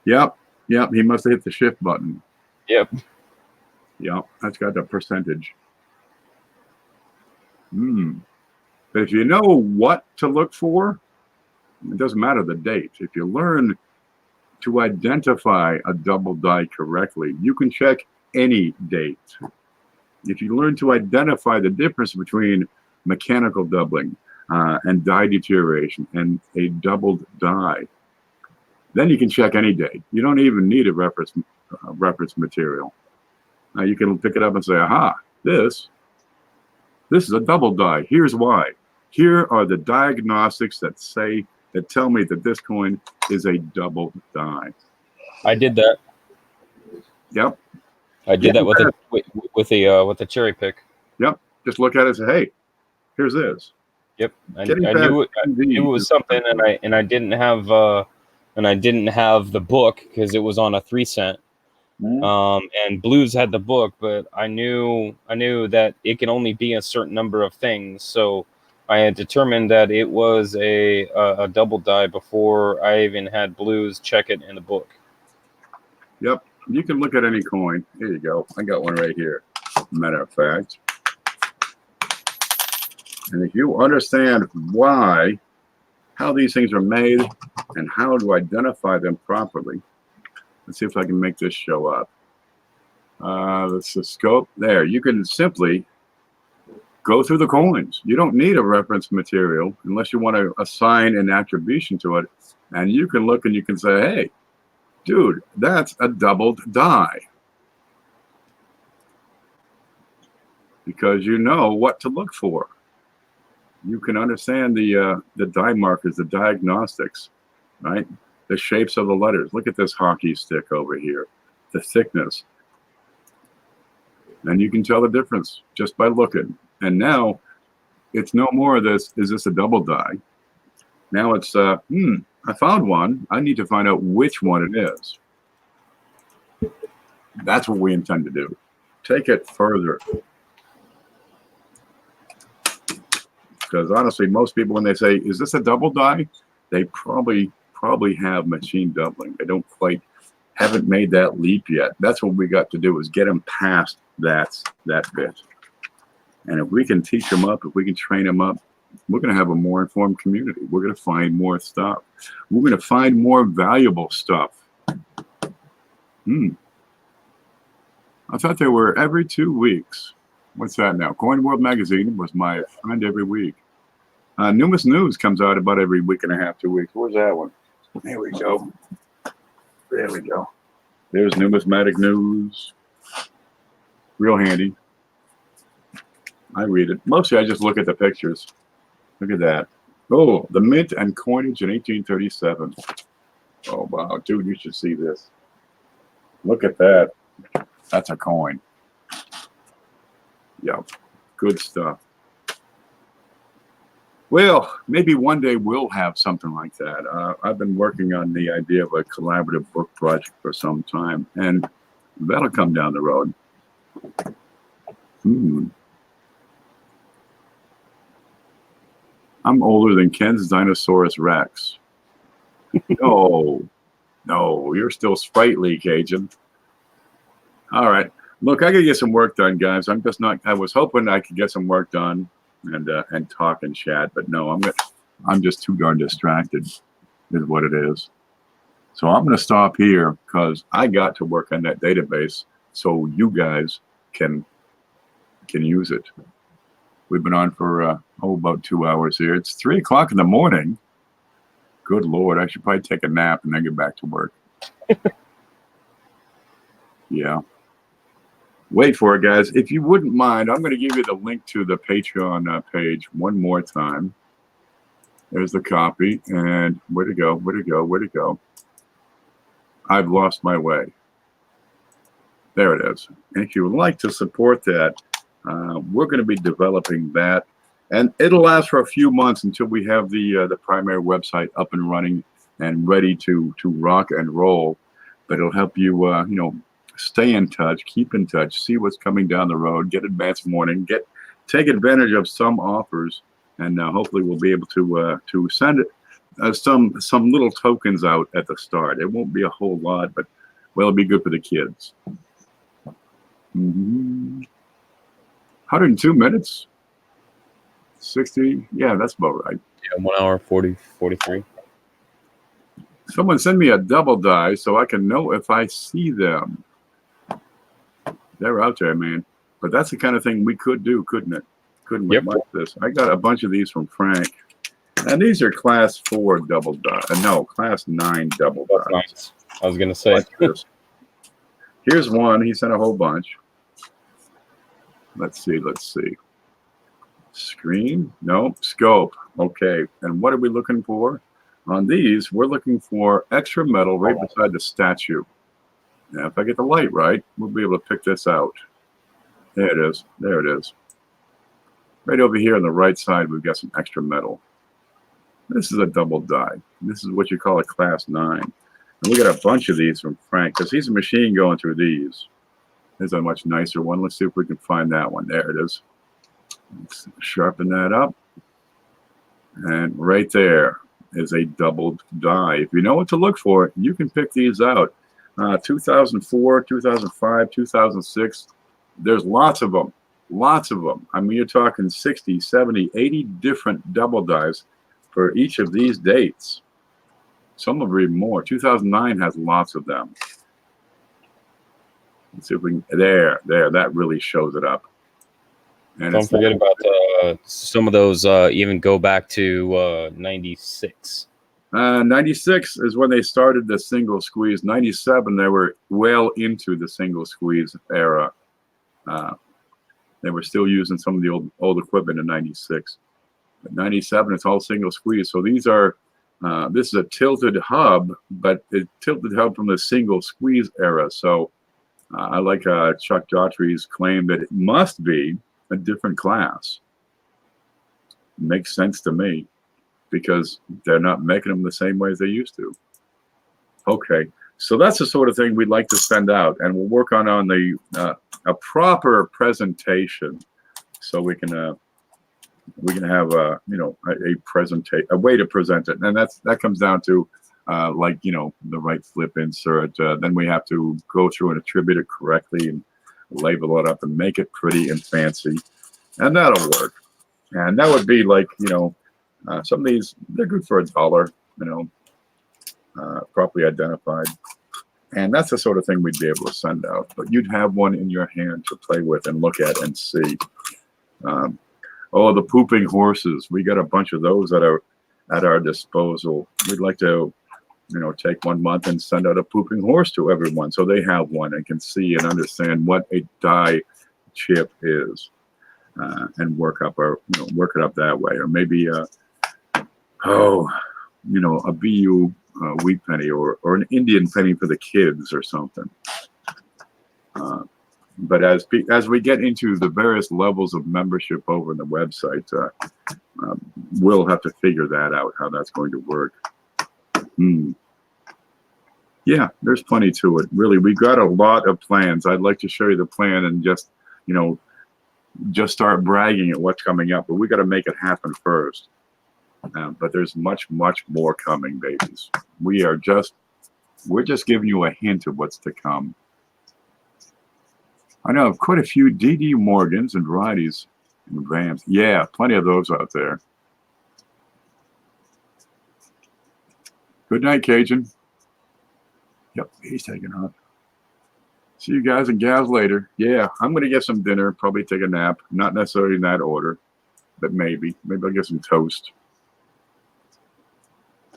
Yep, he must have hit the shift button. Yep, that's got the percentage. But if you know what to look for, it doesn't matter the date. If you learn to identify a double die correctly, you can check any date. If you learn to identify the difference between mechanical doubling and die deterioration and a doubled die, then you can check any date. You don't even need a reference material. You can pick it up and say, aha, this is a double die. Here's why. Here are the diagnostics that tell me that this coin is a double die. I did that. Yep. I did that with the cherry pick. Yep. Just look at it and say, hey, here's this. Yep. I knew it was something, and I didn't have the book because it was on a 3 cent. And Blues had the book, but I knew that it can only be a certain number of things. So I had determined that it was a double die before I even had Blues check it in the book. Yep. You can look at any coin. Here you go. I got one right here. Matter of fact. And if you understand how these things are made and how to identify them properly, let's see if I can make this show up. That's the scope. There. You can simply go through the coins. You don't need a reference material unless you want to assign an attribution to it. And you can look and you can say, hey, dude, that's a doubled die. because you know what to look for. You can understand the die markers, the diagnostics, right? The shapes of the letters. Look at this hockey stick over here, the thickness. And you can tell the difference just by looking. And now it's no more of this, is this a double die? Now it's, I found one. I need to find out which one it is. That's what we intend to do. Take it further. Because honestly, most people, when they say, is this a double die? They probably have machine doubling. They don't quite, haven't made that leap yet. That's what we got to do, is get them past that bit. And if we can teach them up, if we can train them up, we're going to have a more informed community. We're going to find more stuff. We're going to find more valuable stuff. I thought they were every 2 weeks. What's that now? Coin World Magazine was my friend every week. Numerous News comes out about every week and a half, 2 weeks. Where's that one? There we go. There we go. There's Numismatic News. Real handy. I read it. Mostly I just look at the pictures. Look at that. Oh, the mint and coinage in 1837. Oh, wow. Dude, you should see this. Look at that. That's a coin. Yeah, good stuff. Well, maybe one day we'll have something like that. I've been working on the idea of a collaborative book project for some time, and that'll come down the road. I'm older than Ken's Dinosaurus Rex. No, you're still sprightly, Cajun. All right. Look, I gotta get some work done, guys. I'm just not. I was hoping I could get some work done and talk and chat, but no, I'm just too darn distracted, is what it is. So I'm gonna stop here because I got to work on that database so you guys can use it. We've been on for about 2 hours here. It's 3 o'clock in the morning. Good Lord, I should probably take a nap and then get back to work. Yeah. Wait for it, guys. If you wouldn't mind, I'm going to give you the link to the Patreon page one more time. There's the copy. And where'd it go? Where'd it go? Where'd it go? I've lost my way. There it is. And if you would like to support that, we're going to be developing that. And it'll last for a few months until we have the primary website up and running and ready to rock and roll. But it'll help you, stay in touch, keep in touch, see what's coming down the road, get advanced warning, take advantage of some offers, and hopefully we'll be able to send some little tokens out at the start. It won't be a whole lot, but well, it'll be good for the kids. 102 minutes, 60. Yeah, that's about right. Yeah, 1 hour 43. Someone send me a double die so I can know if I see them. They're out there, man. But that's the kind of thing we could do, couldn't it? Couldn't we? Yep. Like this. I got a bunch of these from Frank. And these are class 4 double die. No, class 9 double dies. Nice. I was going to say. Here's one. He sent a whole bunch. Let's see. Screen? No. Scope. Okay. And what are we looking for? On these, we're looking for extra metal right beside the statue. Now, if I get the light right, we'll be able to pick this out. There it is. There it is. Right over here on the right side, we've got some extra metal. This is a double die. This is what you call a class 9. And we got a bunch of these from Frank, because he's a machine going through these. There's a much nicer one. Let's see if we can find that one. There it is. Let's sharpen that up. And right there is a double die. If you know what to look for, you can pick these out. 2004, 2005, 2006. There's lots of them. Lots of them. I mean, you're talking 60, 70, 80 different double dies for each of these dates. Some of them even more. 2009 has lots of them. Let's see if we can. There. That really shows it up. And don't forget about some of those even go back to 96. 96 is when they started the single squeeze. 97, they were well into the single squeeze era. They were still using some of the old equipment in 96. But 97, it's all single squeeze. So these are, this is a tilted hub, but it's tilted hub from the single squeeze era. So I like Chuck Daughtry's claim that it must be a different class. Makes sense to me because they're not making them the same way as they used to. Okay, so that's the sort of thing we'd like to send out, and we'll work on the a proper presentation so we can have a a way to present it, and that comes down to like the right flip insert. Then we have to go through and attribute it correctly and label it up and make it pretty and fancy, and that'll work. And that would be like some of these, they're good for $1, properly identified. And that's the sort of thing we'd be able to send out. But you'd have one in your hand to play with and look at and see. Oh, the pooping horses. We got a bunch of those at our disposal. We'd like to, take 1 month and send out a pooping horse to everyone so they have one and can see and understand what a die chip is, and work it up that way. Or maybe a BU wheat penny or an Indian penny for the kids or something. But as we get into the various levels of membership over in the website, we'll have to figure that out, how that's going to work. Yeah, there's plenty to it. Really, we've got a lot of plans. I'd like to show you the plan and just start bragging at what's coming up, but we got to make it happen first. But there's much, much more coming, babies. We're just giving you a hint of what's to come. I know quite a few D.D. Morgans and varieties in Vans. Yeah, plenty of those out there. Good night, Cajun. Yep, he's taking off. See you guys and gals later. Yeah, I'm going to get some dinner, probably take a nap. Not necessarily in that order, but maybe I'll get some toast.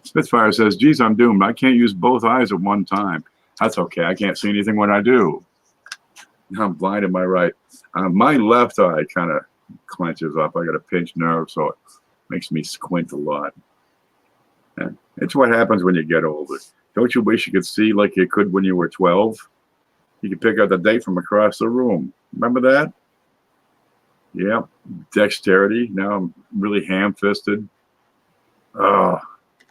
Spitfire says, geez, I'm doomed. I can't use both eyes at one time. That's okay. I can't see anything when I do. I'm blind in my right. My left eye kind of clenches up. I got a pinched nerve, so it makes me squint a lot. And it's what happens when you get older. Don't you wish you could see like you could when you were 12? You could pick out the date from across the room. Remember that? Yeah. Dexterity. Now I'm really ham-fisted. Oh.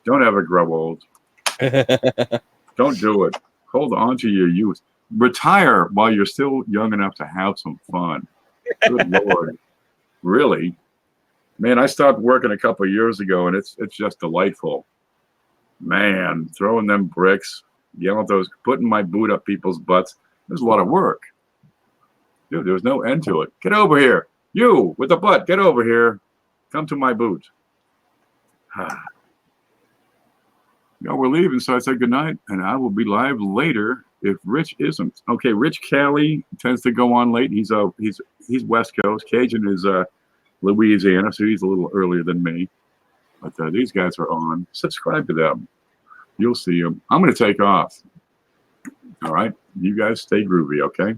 Don't ever grow old. Don't do it. Hold on to your youth. Retire while you're still young enough to have some fun. Good Lord. Really? Man, I stopped working a couple of years ago, and it's just delightful. Man, throwing them bricks, yelling at those, putting my boot up people's butts. There's a lot of work. Dude, there's no end to it. Get over here. You, with the butt, get over here. Come to my boot. We're leaving, so I said goodnight, and I will be live later if Rich isn't. Okay, Rich Kelly tends to go on late. He's West Coast. Cajun is Louisiana, so he's a little earlier than me. But these guys are on. Subscribe to them. You'll see them. I'm going to take off. All right? You guys stay groovy, okay?